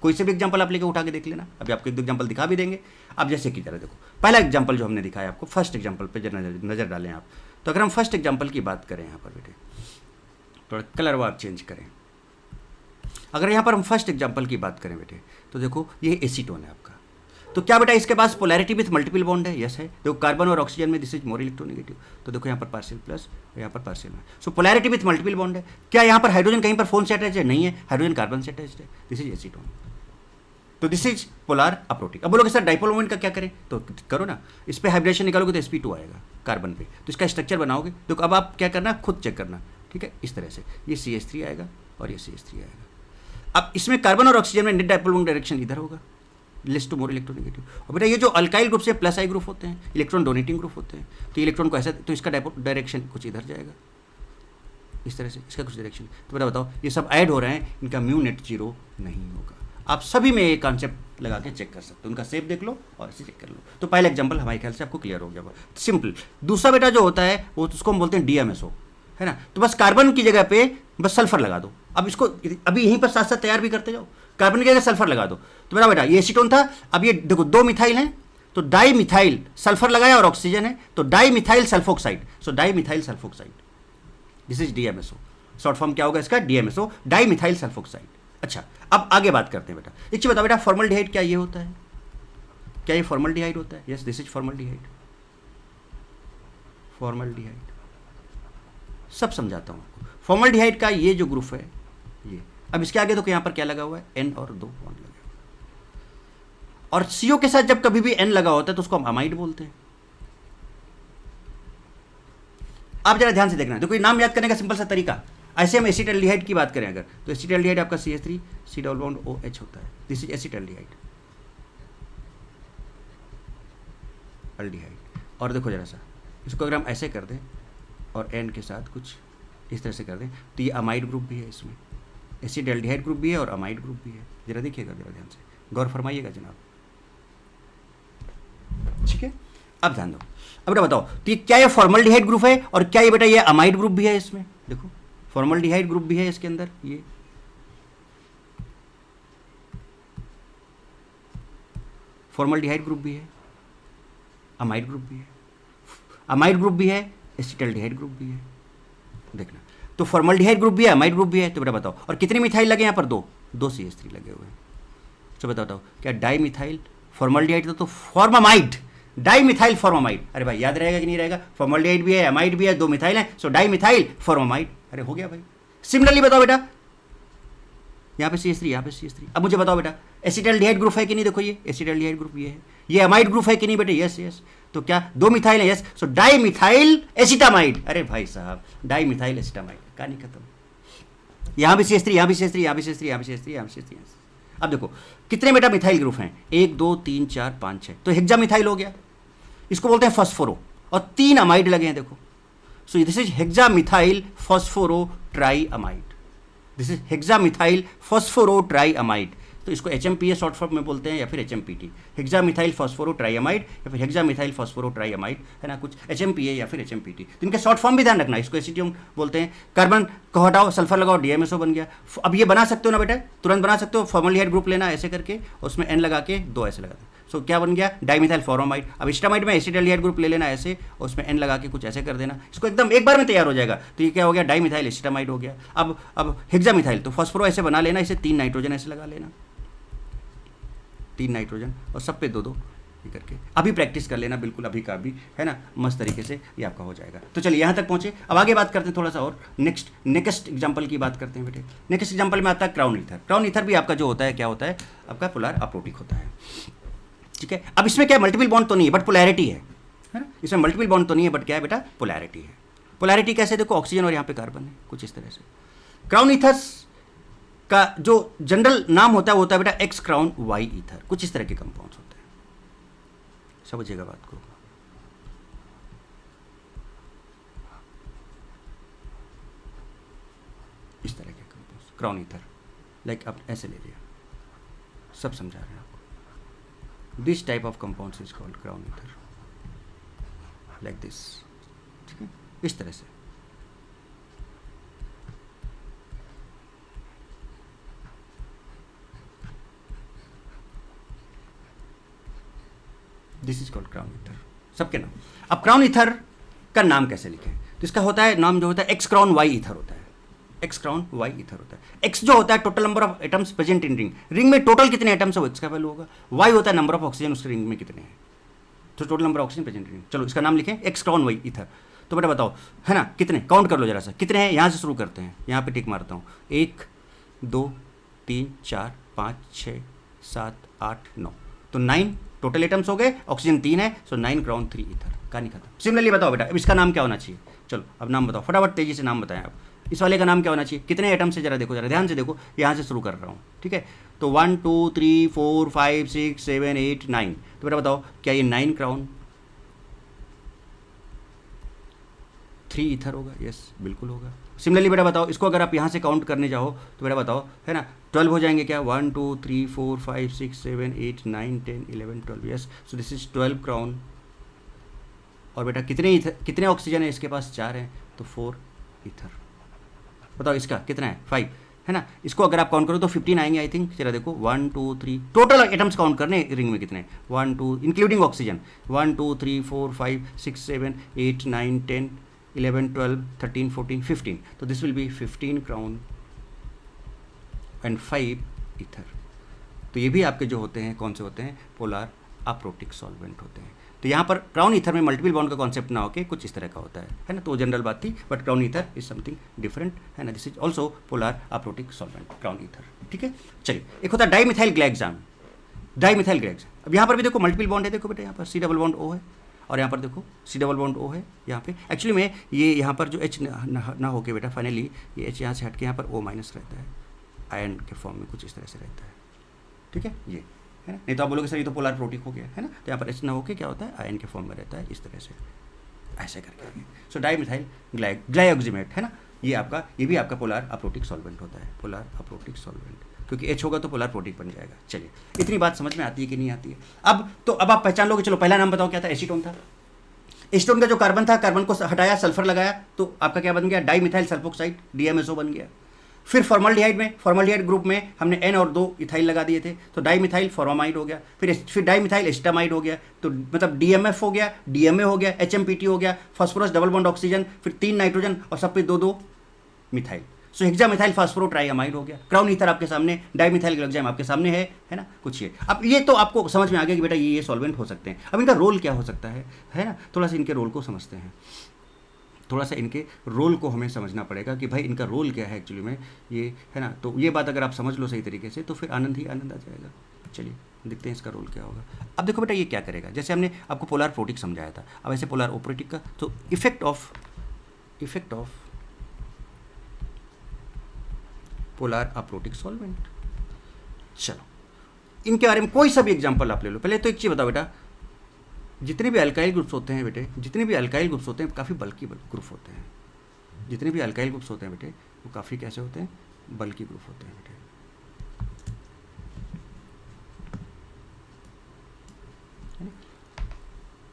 कोई से भी एग्जांपल आप लेके उठा के देख लेना, अभी आपको एक दो एग्जांपल दिखा भी देंगे। अब जैसे कि जरा देखो पहला एग्जांपल जो हमने दिखाया आपको, फर्स्ट एग्जांपल पे जरा नजर डालें आप। तो अगर हम फर्स्ट एग्जांपल की बात करें यहाँ पर बेटे, थोड़ा कलर वो आप चेंज करें। अगर यहाँ पर हम फर्स्ट एग्जांपल की बात करें बेटे, तो देखो ये एसीटोन है आपका। तो क्या बेटा इसके पास पोलैरिटी विथ मल्टीपल बॉन्ड है, यस है। देखो कार्बन और ऑक्सीजन में दिस इज मोर इलेक्ट्रोनेगेटिव, तो देखो यहाँ पर पार्शियल प्लस, यहाँ पर पार्शियल में। सो पोलैरिटी विथ मल्टीपल बॉन्ड है। क्या यहाँ पर हाइड्रोजन कहीं पर फोन से अटैच है, नहीं है, हाइड्रोजन कार्बन से अटैच है, दिस इज एसीटोन। तो दिस इज पोलार अप्रोटिक। अब बोलोगे सर डायपोल मोमेंट का क्या करें, तो करो ना, इस पे हाइब्रेशन निकालोगे तो sp2 आएगा कार्बन पे, तो इसका स्ट्रक्चर बनाओगे। देखो अब आप क्या करना, खुद चेक करना, ठीक है। इस तरह से ये CH3 आएगा और ये CH3 आएगा। अब इसमें कार्बन और ऑक्सीजन में नेट डायपोल मोमेंट डायरेक्शन इधर होगा, लेस टू मोर इलेक्ट्रोनेगेटिव। और बेटा ये जो अल्काइल ग्रुप से प्लस आई ग्रुप होते हैं, इलेक्ट्रॉन डोनेटिंग ग्रुप होते हैं, तो इलेक्ट्रॉन को ऐसा, तो इसका डायरेक्शन कुछ इधर जाएगा इस तरह से, इसका कुछ डायरेक्शन। तो बेटा बताओ ये सब ऐड हो रहे हैं, इनका म्यू नेट 0 नहीं होगा। आप सभी में ये कॉन्सेप्ट लगा के चेक कर सकते हो, उनका शेप देख लो और ऐसे चेक कर लो। तो पहला एग्जांपल हमारे ख्याल से आपको क्लियर हो गया, सिंपल। दूसरा बेटा जो होता है वो उसको हम बोलते हैं DMSO, है ना। तो बस कार्बन की जगह पे बस सल्फर लगा दो। अब इसको अभी यहीं पर साथ साथ तैयार भी करते जाओ, कार्बन की जगह सल्फर लगा दो। तो मेरा बेटा ये एसीटोन था, अब ये देखो 2 मिथाइल हैं, तो डाई मिथाइल सल्फर लगाया और ऑक्सीजन है, तो di methyl sulphoxide, so di methyl sulphoxide, this is DMSO। Short form क्या होगा इसका, DMSO, डाई मिथाइल सल्फोक्साइड। अच्छा अब आगे बात करते हैं बेटा। एक चीज बताओ बेटा, फॉर्मल्डिहाइड क्या ये होता है, क्या ये फॉर्मल्डिहाइड होता है? Yes, this is formaldehyde. Formaldehyde सब समझाता हूँ आपको। फॉर्मल्डिहाइड का ये जो ग्रुप है ये, अब इसके आगे तो यहाँ पर क्या लगा हुआ है? N और 2 बॉन्ड लगे हुए हैं। और CO के साथ जब कभी भी N लगा होता है तो उसको हम अमाइड बोलते हैं। आप जरा ध्यान से देखना, देखो ये नाम याद करने का सिंपल सा तरीका। ऐसे हम एसिटाल्डिहाइड की बात करें अगर, तो एसिटाल्डिहाइड आपका CH3 C double bond OH होता है, दिस इज एसिटाल्डिहाइड। अल्डिहाइड। और देखो जरा सा, इसको अगर हम ऐसे कर दें और N के साथ कुछ इस तरह से कर दें तो ये अमाइड ग्रुप भी है, इसमें एसिटाल्डिहाइड ग्रुप भी है और अमाइड ग्रुप भी है। जरा देखिएगा, जरा ध्यान से गौर फरमाइएगा जनाब, ठीक है? अब ध्यान दो, अब बेटा बताओ तो ये क्या ये फॉर्मल्डिहाइड ग्रुप है और क्या ये बेटा ये अमाइड ग्रुप भी है? इसमें देखो फॉर्मल्डिहाइड ग्रुप भी है इसके अंदर, ये फॉर्मल्डिहाइड ग्रुप भी है, अमाइड ग्रुप भी है, अमाइड ग्रुप भी है, एसिटाल्डिहाइड ग्रुप भी है। देखना, तो फॉर्मल्डिहाइड ग्रुप भी है, अमाइड ग्रुप भी है। तो बेटा बताओ, और कितने मिथाइल लगे यहाँ पर? 2 CH3 लगे हुए हैं। तो बताओ क्या डाई मिथाइल फॉर्मल्डिहाइड तो फॉर्मामाइड, डाई मिथाइल फॉर्मामाइड। अरे भाई याद रहेगा कि नहीं रहेगा? फॉर्मल्डिहाइड भी है, अमाइड भी है, 2 मिथाइल है, सो डाई मिथाइल फॉर्मामाइड। अरे हो गया भाई। सिमिलरली बताओ बेटा, यहाँ पे CH3, यहाँ पे CH3। अब मुझे बताओ बेटा एसिटाल्डिहाइड ग्रुप है कि नहीं? देखो ये एसिटाल्डिहाइड ग्रुप ये है, ये अमाइड ग्रुप है कि नहीं बेटे? Yes yes. तो क्या 2 मिथाइल है? यस, सो डाई मिथाइल एसिटामाइड। अरे भाई साहब, डाई मिथाइल एसिटामाइड, कहानी खत्म। यहाँ भी CH3, यहाँ भी CH3, यहाँ भी CH3, यहाँ भी CH3, यहाँ भी CH3। अब देखो कितने बेटा मिथाइल ग्रुप हैं? 1 2 3 4 5 6, तो हेक्सा मिथाइल हो गया, इसको बोलते हैं फॉस्फोरो, और 3 अमाइड लगे हैं देखो। So this is hexa methyl phosphoro tri amide, this is hexa methyl phosphoro tri amide. तो इसको HMPA शॉर्ट फॉर्म में बोलते हैं या फिर HMPT, हेक्सा मिथाइल फॉस्फोरो ट्राइअमाइड या फिर हेक्सा मिथाइल फॉस्फोरो ट्राइअमाइड, है ना, कुछ HMPA या फिर HMPT। तो इनके शॉर्ट फॉर्म भी ध्यान रखना, इसको एसिटियम बोलते हैं। कार्बन को हटाओ, सल्फर लगाओ, DMSO बन गया। अब ये बना सकते हो ना बेटा, तुरंत बना सकते हो। फॉर्मल्डिहाइड ग्रुप लेना ऐसे करके, उसमें N लगा के 2 ऐसे लगा दो, सो क्या बन गया? Dimethyl formamide. अब एसिटामाइड में एसिटाल्डिहाइड ग्रुप ले लेना ऐसे, और उसमें N लगा के कुछ ऐसे कर देना, इसको एकदम एक बार में तैयार हो जाएगा। तो ये क्या हो गया? डाइमिथाइल एसिटामाइड हो गया। अब हेक्सा मिथाइल, तो फॉस्फोरो ऐसे बना लेना, इसे 3 नाइट्रोजन ऐसे लगा लेना, 3 नाइट्रोजन, और सब पे 2 ये करके अभी प्रैक्टिस कर लेना, बिल्कुल अभी का अभी, है ना, मस्त तरीके से ये आपका हो जाएगा। तो चलिए यहाँ तक पहुँचे, अब आगे बात करते हैं थोड़ा सा और नेक्स्ट एग्जाम्पल की बात करते हैं बेटे। नेक्स्ट एग्जाम्पल में आता है क्राउन ईथर। क्राउन ईथर भी आपका जो होता है क्या होता है? आपका पोलर अप्रोटिक होता है, ठीक है। अब इसमें क्या मल्टीपल बॉन्ड तो नहीं है, बट पोलैरिटी है ना। इसमें मल्टीपल बॉन्ड तो नहीं है, बट क्या है बेटा? पोलैरिटी है। पोलैरिटी कैसे? देखो ऑक्सीजन और यहाँ पे कार्बन है, कुछ इस तरह से। क्राउन ईथर्स का जो जनरल नाम होता है वो होता है बेटा एक्स क्राउन वाई ईथर, कुछ इस तरह के कंपाउंड्स होते हैं, समझिएगा बात को। इस तरह के कंपाउंड्स क्राउन ईथर, लाइक अब ऐसे ले लिया, सब समझा रहे हैं आपको। This type of compounds is called crown ether, like this, ठीक है, इस तरह से। This is called crown ether, सबके नाम। अब क्राउन ईथर का नाम कैसे लिखें? तो इसका होता है नाम जो होता है एक्स क्राउन वाई ईथर होता है, एक्स क्राउन वाई ईथर होता है। एक्स जो होता है total number of atoms present in ring, ring में टोटल कितने एटम्स है वो एक्स का वैल्यू होगा। वाई होता है नंबर ऑफ ऑक्सीजन उसके रिंग में कितने हैं, तो total number of oxygen present in ring. चलो इसका नाम लिखें एक्स क्राउन वाई ईथर। तो बेटा बताओ, है ना, कितने काउंट कर लो जरा सा, कितने हैं? यहाँ से शुरू करते हैं, यहाँ पे टिक मारता हूँ, 1 2 3 4 5 6 7 8 9, तो 9 टोटल एटम्स हो गए, ऑक्सीजन 3 है, सो 9 क्राउन 3 ईथर, कहानी खत्म। सिमिलरली बताओ बेटा अब इसका नाम क्या होना चाहिए? चलो अब नाम बताओ फटाफट, तेजी से नाम बताएं आप। इस वाले का नाम क्या होना चाहिए? कितने एटम्स से जरा देखो, जरा ध्यान से देखो, यहाँ से शुरू कर रहा हूँ, ठीक है। तो 1 2 3 4 5 6 7 8 9, तो बेटा बताओ क्या ये 9 क्राउन 3 ईथर होगा? यस बिल्कुल होगा। सिमिलरली बेटा बताओ इसको अगर आप यहाँ से काउंट करने जाओ तो बेटा बताओ, है ना, 12 हो जाएंगे क्या? 1 2 3 4 5 6 7 8 9 10 11 12, yes, so this is 12 crown. और बेटा कितने ऑक्सीजन है इसके पास? 4 हैं, तो 4 ईथर। बताओ इसका कितना है? 5, है ना। इसको अगर आप काउंट करो तो 15 आएंगे आई थिंक। चला देखो 1 2 3 टोटल एटम्स काउंट करने रिंग में कितने? 1 2 इंक्लूडिंग ऑक्सीजन, 1 2 3 4 5 6 7 8 9 10 11 12 13 14 15, तो this will B 15 crown and 5 ether. तो ये भी आपके जो होते हैं कौन से होते हैं? पोलर अप्रोटिक सॉल्वेंट होते हैं। तो यहाँ पर क्राउन ईथर में मल्टीपल बॉन्ड का कॉन्सेप्ट ना होके कुछ इस तरह का होता है ना, तो जनरल बात थी, but crown ether is something different, है ना। This is also polar aprotic solvent, crown ether, ठीक है। चलिए, एक होता है डाइमिथाइल ग्लाइक्साम, डाइमिथाइल ग्लाइक्साम। अब यहाँ पर भी देखो मल्टीपल बॉन्ड है, देखो बेटा यहाँ पर C डबल बॉन्ड O है, और यहाँ पर देखो C डबल बॉन्ड O है यहाँ पे। एक्चुअली में ये यहाँ पर जो H ना होके बेटा, फाइनली ये H यहाँ से हट के यहाँ पर O माइनस रहता है, आयन के फॉर्म में कुछ इस तरह से रहता है, ठीक है, ये है ना। नहीं तो आप बोलोगे सर ये तो पोलर प्रोटिक हो गया, है ना। तो यहाँ पर H ना होके क्या होता है, आयन के फॉर्म में रहता है इस तरह से, ऐसे करके। सो डाइमिथाइल ग्लाइऑक्सिमेट, है ना, ये भी आपका पोलर अप्रोटिक सॉल्वेंट होता है, पोलर अप्रोटिक सॉल्वेंट, क्योंकि H होगा तो पोलर प्रोटिक बन जाएगा। चलिए, इतनी बात समझ में आती है कि नहीं आती है? अब आप पहचान लोगे। चलो, पहला नाम बताओ क्या था? एसीटोन था। एसीटोन का जो कार्बन था, कार्बन को हटाया, सल्फर लगाया, तो आपका क्या बन गया? डाइमिथाइल सल्फोक्साइड, DMSO बन गया। फिर फॉर्मल्डिहाइड में, फॉर्मल्डिहाइड ग्रुप में हमने N और 2 इथाइल लगा दिए थे, तो डाइमिथाइल फॉर्मामाइड हो गया। फिर डाइमिथाइल एस्टामाइड हो गया, तो मतलब DMF हो गया, DMA हो गया, HMPT हो गया, फास्फोरस डबल बॉन्ड ऑक्सीजन, फिर 3 नाइट्रोजन और सब पे 2 मिथाइल। सो हेक्सामिथाइल फास्फोरो ट्राइअमाइड हो गया। क्राउन ईथर आपके सामने, डाइमिथाइल ग्लाइक्साम आपके सामने है ना, कुछ ये। अब ये तो आपको समझ में आ गया कि बेटा ये सॉल्वेंट हो सकते हैं। अब इनका रोल क्या हो सकता है ना, थोड़ा सा इनके रोल को समझते हैं। थोड़ा सा इनके रोल को हमें समझना पड़ेगा कि भाई इनका रोल क्या है एक्चुअली में, ये है ना। तो ये बात अगर आप समझ लो सही तरीके से तो फिर आनंद ही आनंद आ जाएगा। चलिए देखते हैं इसका रोल क्या होगा। अब देखो बेटा ये क्या करेगा, जैसे हमने आपको पोलर प्रोटिक समझाया था, अब ऐसे पोलर ओप्रोटिक का, तो effect of polar aprotic solvent. चलो, इनके बारे में कोई सा भी एग्जांपल आप ले लो। पहले तो एक चीज़ बताओ बेटा, जितने भी अल्काइल ग्रुप्स होते हैं बेटे, जितने भी अल्काइल ग्रुप्स होते हैं काफ़ी बल्कि ग्रुप होते हैं। जितने भी अल्काइल ग्रुप्स होते हैं बेटे वो काफ़ी कैसे होते हैं? बल्कि ग्रुप होते हैं बेटे।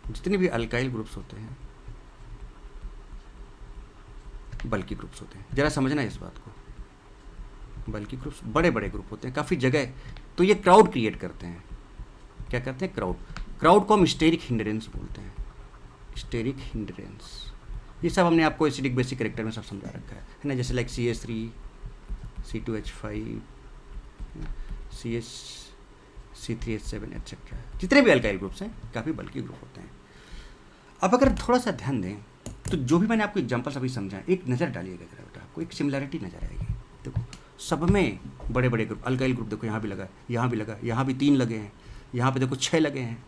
जितने भी अल्काइल ग्रुप्स होते हैं बल्कि ग्रुप्स होते हैं। जरा समझना इस बात को, बल्कि ग्रुप्स बड़े बड़े ग्रुप होते हैं काफ़ी जगह, तो ये क्राउड क्रिएट करते हैं। क्या करते हैं? क्राउड को हम स्टेरिक हिंड्रेंस बोलते हैं, स्टेरिक हिंड्रेंस। ये सब हमने आपको एसिडिक बेसिक कैरेक्टर में सब समझा रखा है ना, जैसे like CH3, C2H5, C3H7 etcetera. जितने भी अल्काइल ग्रुप्स हैं काफ़ी बल्कि ग्रुप होते हैं। अब अगर थोड़ा सा ध्यान दें तो जो भी मैंने आपको एग्जाम्पल्स अभी समझाएं, एक नज़र डालिएगा जरा बेटा, आपको एक सिमिलैरिटी नज़र आएगी। देखो सब में बड़े बड़े ग्रुप, अल्काइल ग्रुप देखो यहाँ भी लगा, यहाँ भी लगा, यहाँ भी 3 लगे हैं, यहाँ पे देखो 6 लगे हैं,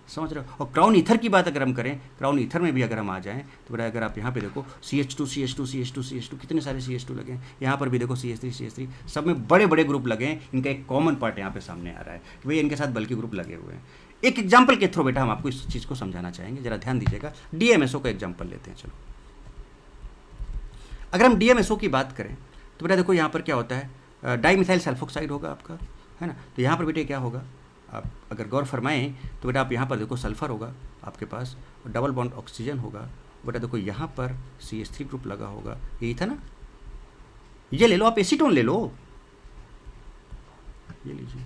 समझ रहे हो। और क्राउन ईथर की बात अगर हम करें, क्राउन ईथर में भी अगर हम आ जाएं तो बेटा अगर आप यहाँ पे देखो CH2 कितने सारे CH2 लगे हैं, यहाँ पर भी देखो CH3, सब में बड़े बड़े ग्रुप लगे हैं। इनका एक कॉमन पार्ट यहाँ पे सामने आ रहा है कि भाई इनके साथ बल्कि ग्रुप लगे हुए हैं। एक एग्जाम्पल के थ्रू बेटा हम आपको इस चीज़ को समझाना चाहेंगे, जरा ध्यान दीजिएगा। DMSO का एग्जाम्पल लेते हैं। चलो, अगर हम DMSO की बात करें तो बेटा देखो यहाँ पर क्या होता है, डाइमिथाइल सल्फोक्साइड होगा आपका, है ना। तो यहाँ पर बेटे क्या होगा, आप अगर गौर फरमाएं तो बेटा आप यहाँ पर देखो सल्फर होगा आपके पास, डबल बॉन्ड ऑक्सीजन होगा बेटा। देखो यहाँ पर CH3 ग्रुप लगा होगा, यही था ना। ये ले लो आप, एसीटोन ले लो, ये लीजिए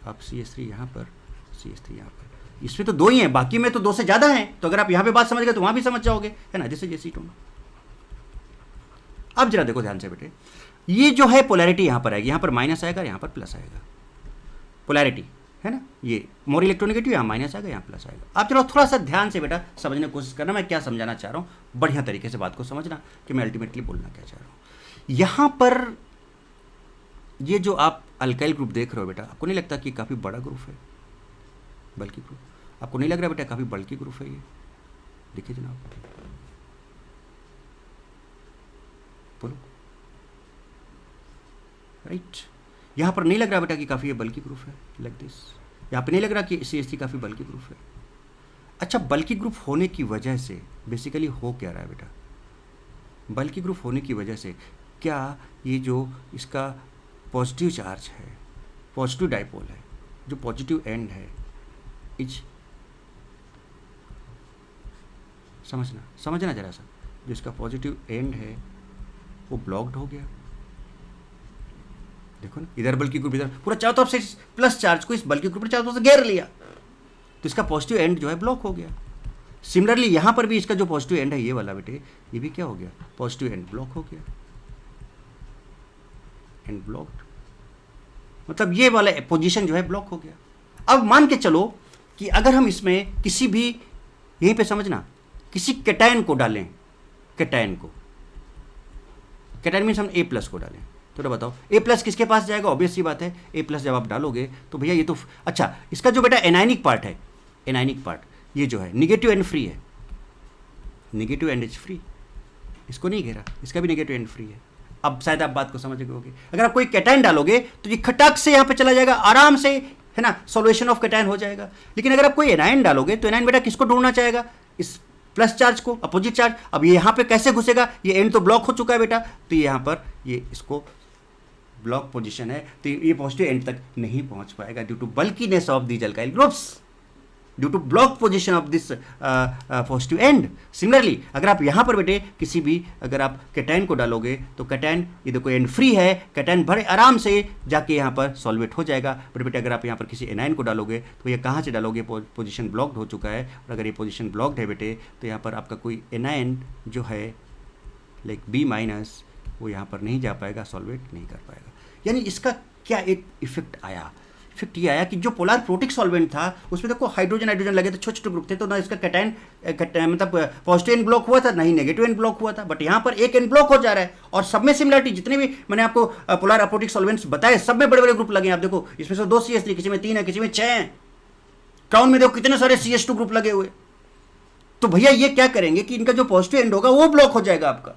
आप, CH3 यहाँ पर, CH3 यहाँ पर। इसमें तो 2 ही हैं, बाकी में तो 2 से ज़्यादा हैं। तो अगर आप यहाँ पे बात समझ गए तो वहाँ भी समझ जाओगे, है ना, जैसे एसीटोन। अब जरा देखो ध्यान से बेटे, ये जो है पोलैरिटी यहाँ पर आएगी, यहाँ पर माइनस आएगा, यहाँ पर प्लस आएगा, पोलैरिटी है ना। ये मोर इलेक्ट्रोनेगेटिव, यहाँ माइनस आएगा, यहाँ प्लस आएगा। आप चलो थोड़ा सा ध्यान से बेटा समझने की कोशिश करना, मैं क्या समझाना चाह रहा हूँ, बढ़िया तरीके से बात को समझना कि मैं अल्टीमेटली बोलना क्या चाह रहा हूँ। यहाँ पर ये जो आप अल्काइल ग्रुप देख रहे हो बेटा, आपको नहीं लगता कि काफ़ी बड़ा ग्रुप है, बल्कि ग्रुप? आपको नहीं लग रहा बेटा काफ़ी बल्कि ग्रुप है ये? देखिए जनाब, बोलो राइट। यहाँ पर नहीं लग रहा बेटा कि काफ़ी ये बल्कि ग्रुप है, लाइक दिस। यहाँ पे नहीं लग रहा कि CH3 काफ़ी बल्कि ग्रुप है। अच्छा, बल्कि ग्रुप होने की वजह से बेसिकली हो क्या रहा है बेटा? बल्कि ग्रुप होने की वजह से क्या ये जो इसका पॉजिटिव चार्ज है, पॉजिटिव डाइपोल है, जो पॉजिटिव एंड है, इज समझना जरा सा, जो इसका पॉजिटिव एंड है वो ब्लॉक्ड हो गया। देखो ना, इधर बल्कि ग्रुप, इधर पूरा चारों तरफ से प्लस चार्ज को इस बल्कि ग्रुप ने चारों तरफ से घेर लिया, तो इसका पॉजिटिव एंड जो है ब्लॉक हो गया। सिमिलरली यहाँ पर भी इसका जो पॉजिटिव एंड है ये वाला बेटे, ये भी क्या हो गया, पॉजिटिव एंड ब्लॉक हो गया, एंड ब्लॉक्ड, मतलब ये वाला पोजीशन जो है ब्लॉक हो गया। अब मान के चलो कि अगर हम इसमें किसी भी, यहीं पे समझना, किसी कैटायन को डालें, कैटायन मीन्स हम ए प्लस को डालें, तो बताओ ए प्लस किसके पास जाएगा? ऑब्वियस सी बात है ए प्लस जब आप डालोगे तो भैया ये तो अच्छा, इसका जो बेटा एनायनिक पार्ट है, एनायनिक पार्ट ये जो है निगेटिव एंड फ्री है, निगेटिव एंड इज फ्री, इसको नहीं घेरा, इसका भी निगेटिव एंड फ्री है। अब शायद आप बात को समझ गए होगे। अगर आप कोई कैटायन डालोगे तो ये खटाक से यहाँ पे चला जाएगा आराम से, है ना, सॉल्वेशन ऑफ कैटायन हो जाएगा। लेकिन अगर आप कोई एनायन डालोगे तो एनायन बेटा किसको ढूंढना चाहेगा? इस प्लस चार्ज को, अपोजिट चार्ज। अब ये यहाँ पे कैसे घुसेगा? ये एंड तो ब्लॉक हो चुका है बेटा, तो ये यहाँ पर ये इसको ब्लॉक पोजीशन है, तो ये पॉजिटिव एंड तक नहीं पहुंच पाएगा due to bulkiness of these alkyl groups, due to block position of this positive end. Similarly अगर आप यहाँ पर बेटे किसी भी, अगर आप कैटायन को डालोगे तो कैटायन, ये देखो एंड फ्री है, कैटायन बड़े आराम से जाके यहाँ पर सॉल्वेट हो जाएगा। बट बेटे अगर आप यहाँ पर किसी एनायन को डालोगे तो ये कहाँ से डालोगे? पोजीशन ब्लॉक्ड हो चुका है, और अगर ये पोजीशन ब्लॉक्ड है बेटे तो यहाँ पर आपका कोई एनायन जो है लाइक बी माइनस, वो यहाँ पर नहीं जा पाएगा, सॉल्वेट नहीं कर पाएगा। यानी इसका क्या एक इफेक्ट आया? इफेक्ट ये आया कि जो पोलर प्रोटिक सॉल्वेंट था उसमें देखो हाइड्रोजन हाइड्रोजन लगे थे, छोटे छोटे ग्रुप थे, तो ना इसका कैटायन मतलब पॉजिटिव एन ब्लॉक हुआ था, ना ही नेगेटिव एन ब्लॉक हुआ था। बट यहाँ पर एक एन ब्लॉक हो जा रहा है, और सब में सिमिलरिटी, जितने भी मैंने आपको पोलर अप्रोटिक सॉल्वेंट्स बताए सब में बड़े बड़े ग्रुप लगे हैं। आप देखो इसमें से 2 CH3, किसी में 3 है, किसी में 6 है। क्राउन में देखो कितने सारे CH2 ग्रुप लगे हुए। तो भैया ये क्या करेंगे कि इनका जो पॉजिटिव एंड होगा वो ब्लॉक हो जाएगा, आपका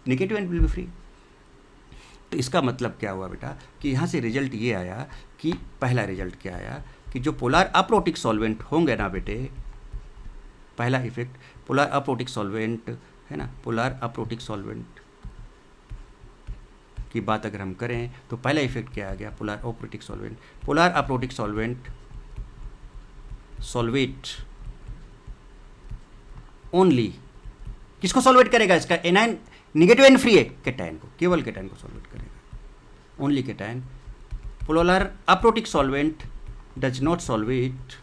negative and will be free. तो इसका मतलब क्या हुआ बेटा कि यहाँ से रिजल्ट ये आया कि पहला रिजल्ट क्या आया कि जो पोलर अप्रोटिक सॉल्वेंट होंगे ना बेटे, पहला इफेक्ट पोलर अप्रोटिक सॉल्वेंट है ना, पोलर अप्रोटिक सॉल्वेंट की बात अगर हम करें तो पहला इफेक्ट क्या आ गया? Polar aprotic solvent, polar aprotic solvent solvate only, किसको सॉल्वेट करेगा? इसका एनायन नेगेटिव एंड फ्री है, कैटायन को, केवल कैटायन को सॉल्वेट करेगा, only cation. Polar aprotic solvent does not solvate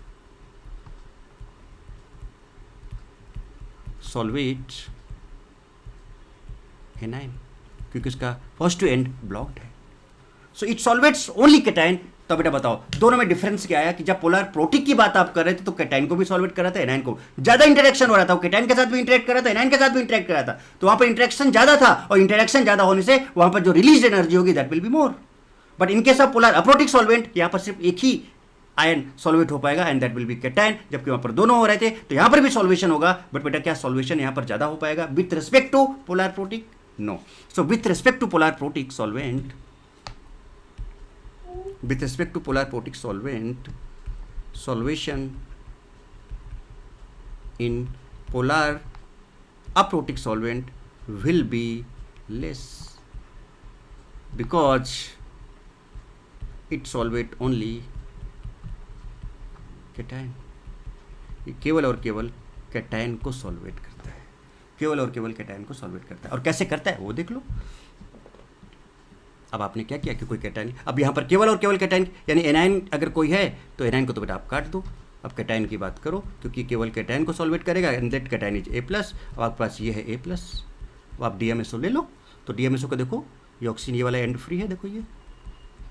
anion, क्योंकि उसका पॉजिटिव एंड ब्लॉक्ड है। So it solvates only cation. तो बेटा बताओ दोनों में डिफरेंस क्या आया कि जब पोलर प्रोटिक की बात आप कर रहे थे तो कैटायन को भी सॉल्वेट कर रहा था, एनायन को ज्यादा इंटरेक्शन हो रहा था, कैटायन के साथ भी इंटरेक्ट कर रहा था, एनायन के साथ भी इंटरेक्ट कर रहा था, तो वहां पर इंटरेक्शन ज्यादा था, और इंटरेक्शन ज्यादा होने से वहां पर जो रिलीज एनर्जी होगी that will be more. But in case of polar aprotic solvent यहाँ पर सिर्फ एक ही आयन सॉल्वेट हो पाएगा and that will B cation, जबकि वहां पर दोनों हो रहे थे तो यहाँ पर भी सॉल्वेशन होगा। बट बेटा क्या सॉल्वेशन यहाँ पर ज्यादा हो पाएगा with respect to polar protic? No. So with respect to polar protic solvent, with respect to polar protic solvent, solution in polar aprotic solvent will be less because it solvate only cation। ये केवल और केवल cation को solvate करता है, केवल और केवल कैटायन को सॉल्वेट करता है। और कैसे करता है वो देख लो। अब आपने क्या किया कि कोई कैटायन, अब यहाँ पर केवल और केवल कैटायन, यानी एनायन अगर कोई है तो एनायन को तो बेटा आप काट दो, अब कैटायन की बात करो, क्योंकि केवल कैटायन को सॉल्वेट करेगा and that cation is A+। अब आपके पास ये है A+, अब आप DMSO ले लो, तो DMSO को देखो ये ऑक्सीजन, ये वाला एंड फ्री है, देखो ये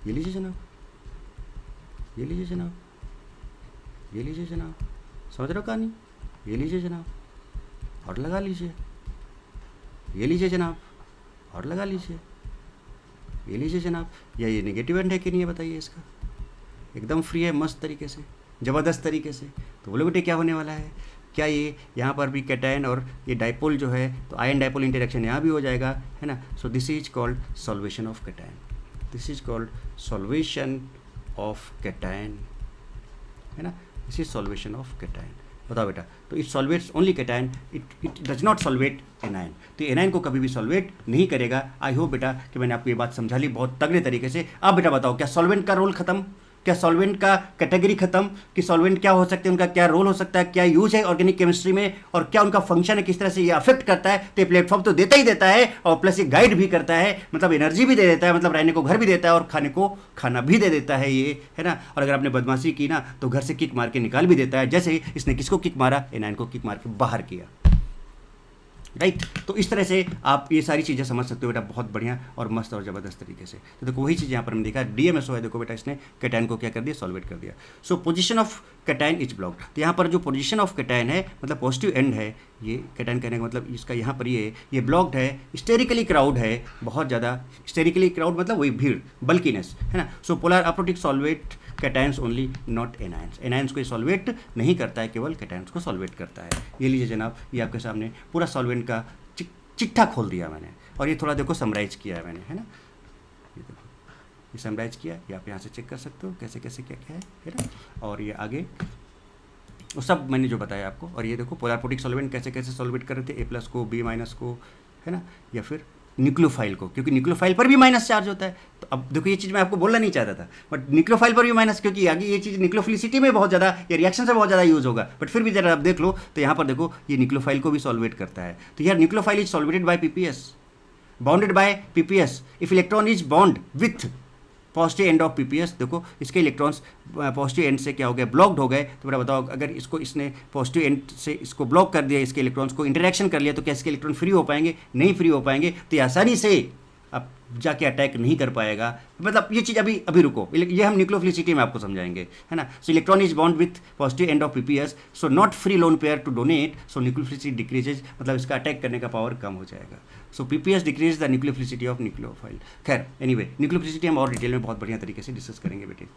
लीजिए जनाब, ये लीजिए जनाब, ये लीजिए जनाब, समझ रहे हो कहानी? ये लीजिए जनाब और लगा लीजिए, ये लीजिए जनाब और लगा लीजिए, ये लीजिए जनाब। या ये नेगेटिव एंड है कि नहीं है बताइए? इसका एकदम फ्री है, मस्त तरीके से, ज़बरदस्त तरीके से। तो बोलो बेटे क्या होने वाला है? क्या ये यहाँ पर भी कैटायन और ये डाइपोल जो है तो आयन डाइपोल इंटरेक्शन यहाँ भी हो जाएगा, है ना। So this is called solvation of cation, this is called solvation of cation, है ना, this is solvation of cation. बताओ बेटा, तो it solvates only cation, it does not solvate anion. तो एनायन को कभी भी सॉल्वेट नहीं करेगा। आई होप बेटा कि मैंने आपको ये बात समझा ली बहुत तगड़े तरीके से। अब बेटा बताओ क्या सॉल्वेंट का रोल खत्म? क्या सॉल्वेंट का कैटेगरी खत्म कि सॉल्वेंट क्या हो सकते हैं, उनका क्या रोल हो सकता है, क्या यूज है ऑर्गेनिक केमिस्ट्री में, और क्या उनका फंक्शन है, किस तरह से ये अफेक्ट करता है। तो ये प्लेटफॉर्म तो देता ही देता है, और प्लस ये गाइड भी करता है, मतलब एनर्जी भी दे देता है, मतलब रहने को घर भी देता है और खाने को खाना भी दे देता है ये, है ना। और अगर आपने बदमाशी की ना तो घर से किक मार के निकाल भी देता है, जैसे इसने किसको किक मारा? एनायन को किक मार के बाहर किया। राइट। तो इस तरह से आप ये सारी चीज़ें समझ सकते हो बेटा, बहुत बढ़िया और मस्त और ज़बरदस्त तरीके से। तो देखो वही चीज़ यहाँ पर हमने देखा, डीएमएसओ है, देखो बेटा इसने कैटायन को क्या कर दिया, सॉल्वेट कर दिया। सो position of cation is blocked. तो यहाँ पर जो पोजीशन ऑफ कैटायन है मतलब पॉजिटिव एंड है, ये कैटायन कहने का मतलब इसका यहाँ पर ये ब्लॉक्ड है, स्टेरिकली क्राउड है, बहुत ज़्यादा स्टेरिकली क्राउड मतलब वही भीड़, बल्कीनेस है ना। So polar aprotic solvate cations only not anions. Anions को सॉल्वेट नहीं करता है, केवल कैटायंस को सॉल्वेट करता है। ये लीजिए जनाब, ये आपके सामने पूरा सॉल्वेंट का चिट्ठा खोल दिया मैंने, और ये थोड़ा देखो समराइज किया है मैंने, है ना। ये देखो ये समराइज किया, ये आप यहाँ से चेक कर सकते हो कैसे कैसे क्या क्या है ना। और ये आगे वो सब मैंने जो बताया आपको। और ये देखो पोलर अप्रोटिक सॉल्वेंट कैसे कैसे सॉल्वेट कर रहे थे, A+ को, B- को, है ना, या फिर न्यूक्लियोफाइल को, क्योंकि न्यूक्लियोफाइल पर भी माइनस चार्ज होता है। तो अब देखो ये चीज़ मैं आपको बोलना नहीं चाहता था, बट न्यूक्लियोफाइल पर भी माइनस, क्योंकि आगे ये चीज़ न्यूक्लियोफिलिसिटी में बहुत ज़्यादा या रिएक्शन से बहुत ज़्यादा यूज़ होगा, बट फिर भी जरा आप देख लो तो यहाँ पर देखो ये न्यूक्लियोफाइल को भी सॉल्वेट करता है। तो यार nucleophile is solvated by PPS, bounded by PPS if electron is bond with positive end of PPS. देखो इसके इलेक्ट्रॉन्स पॉजिटिव एंड से क्या हो गए, ब्लॉक्ड हो गए। तो बेटा बताओ, अगर इसको इसने पॉजिटिव एंड से इसको ब्लॉक कर दिया, इसके इलेक्ट्रॉन्स को इंटरेक्शन कर लिया, तो क्या इसके इलेक्ट्रॉन फ्री हो पाएंगे? नहीं फ्री हो पाएंगे। तो ये आसानी से अब जाके अटैक नहीं कर पाएगा। मतलब ये चीज़ अभी रुको, ये हम न्यूक्लियोफिलिसिटी में आपको समझाएंगे, है ना। So electron is bond with positive end of PPS, so not free lone pair to donate, so nucleophilicity decreases, मतलब इसका अटैक करने का पावर कम हो जाएगा। So PPS decrease the nucleophilicity of nucleophile. खैर एनीवे, न्यूक्लियोफिलिसिटी हम और डिटेल में बहुत बढ़िया तरीके से डिस्कस करेंगे बेटे।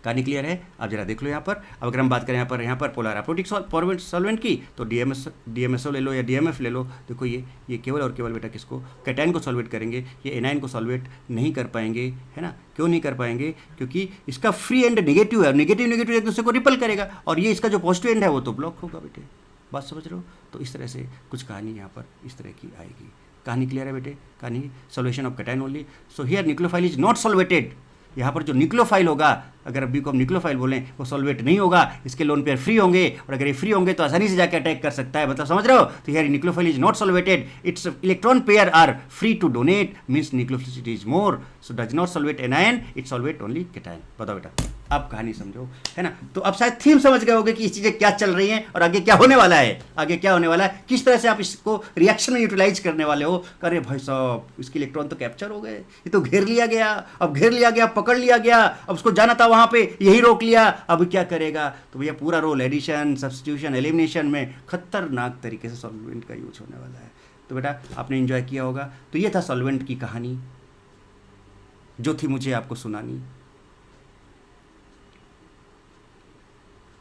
कहानी क्लियर है? आप जरा देख लो यहाँ पर। अब अगर हम बात करें यहाँ पर पोलर अप्रोटिक सॉल्वेंट की, तो डीएमएसओ ले लो या डीएमएफ ले लो। देखो ये केवल और केवल बेटा किसको, कैटायन को सॉल्वेट करेंगे, ये एनायन को सॉल्वेट नहीं कर पाएंगे, है ना। क्यों नहीं कर पाएंगे? क्योंकि इसका फ्री एंड नेगेटिव है, नेगेटिव एक दूसरे को रिपल करेगा, और ये इसका जो पॉजिटिव एंड है वो तो ब्लॉक होगा बेटे। बात समझ रहे हो? तो इस तरह से कुछ कहानी यहाँ पर इस तरह की आएगी। कहानी क्लियर है बेटे? कहानी solvation of cation only. So here nucleophile is not solvated. यहाँ पर जो न्यूक्लियोफाइल होगा, अगर अभी को हम न्यूक्लियोफाइल बोलें, वो सॉल्वेट नहीं होगा, इसके लोन पेयर फ्री होंगे, और अगर ये फ्री होंगे तो आसानी से जाकर अटैक कर सकता है। मतलब समझ रहे हो? तो यार nucleophile is not solvated, it's electron pair are free to donate, means nucleophilicity is more, so does not solvate anion, it solvate only cation. बताओ बेटा, आप कहानी समझो, है ना। तो अब शायद थीम समझ गए होगे कि ये चीज़ें क्या चल रही हैं और आगे क्या होने वाला है, आगे क्या होने वाला है, किस तरह से आप इसको रिएक्शन में यूटिलाइज करने वाले हो। अरे भाई साहब, इसके इलेक्ट्रॉन तो कैप्चर हो गए, ये तो घेर लिया गया, अब घेर लिया गया, पकड़ लिया गया, अब उसको जाना था वहाँ पे, यही रोक लिया, अब क्या करेगा? तो भैया पूरा रोल एडिशन, सब्स्टिट्यूशन, एलिमिनेशन में खतरनाक तरीके से सॉल्वेंट का यूज होने वाला है। तो बेटा आपने एंजॉय किया होगा। तो ये था सॉल्वेंट की कहानी जो थी मुझे आपको सुनानी।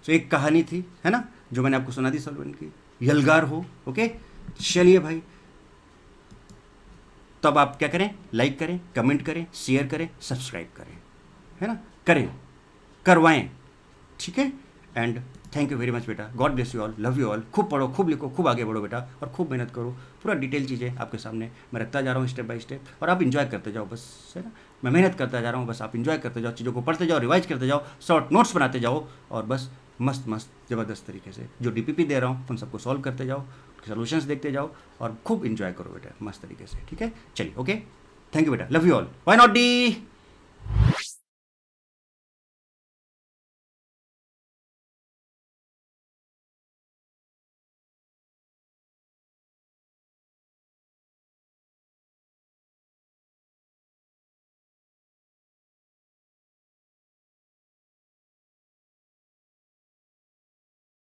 तो एक कहानी थी, है ना, जो मैंने आपको सुना दी सॉल्वेंट की, यलगार हो। ओके, चलिए भाई, तो अब आप क्या करें? लाइक करें, कमेंट करें, शेयर करें, सब्सक्राइब करें, है ना, करें, करवाएं, ठीक है। And thank you very much बेटा, God bless you all, love you all. खूब पढ़ो, खूब लिखो, खूब आगे बढ़ो बेटा, और खूब मेहनत करो। पूरा डिटेल चीज़ें आपके सामने मैं रखता जा रहा हूँ स्टेप बाय स्टेप, और आप इंजॉय करते जाओ बस, है ना। मैं मेहनत करता जा रहा हूँ, बस आप इंजॉय करते जाओ, चीज़ों को पढ़ते जाओ, रिवाइज करते जाओ, शॉर्ट नोट्स बनाते जाओ, और बस मस्त मस्त ज़बरदस्त तरीके से जो डीपीपी दे रहा हूँ उन सबको सॉल्व करते जाओ, सॉल्यूशंस देखते जाओ, और खूब इंजॉय करो बेटा मस्त तरीके से, ठीक है। चलिए, ओके, थैंक यू बेटा, love you all, why not D.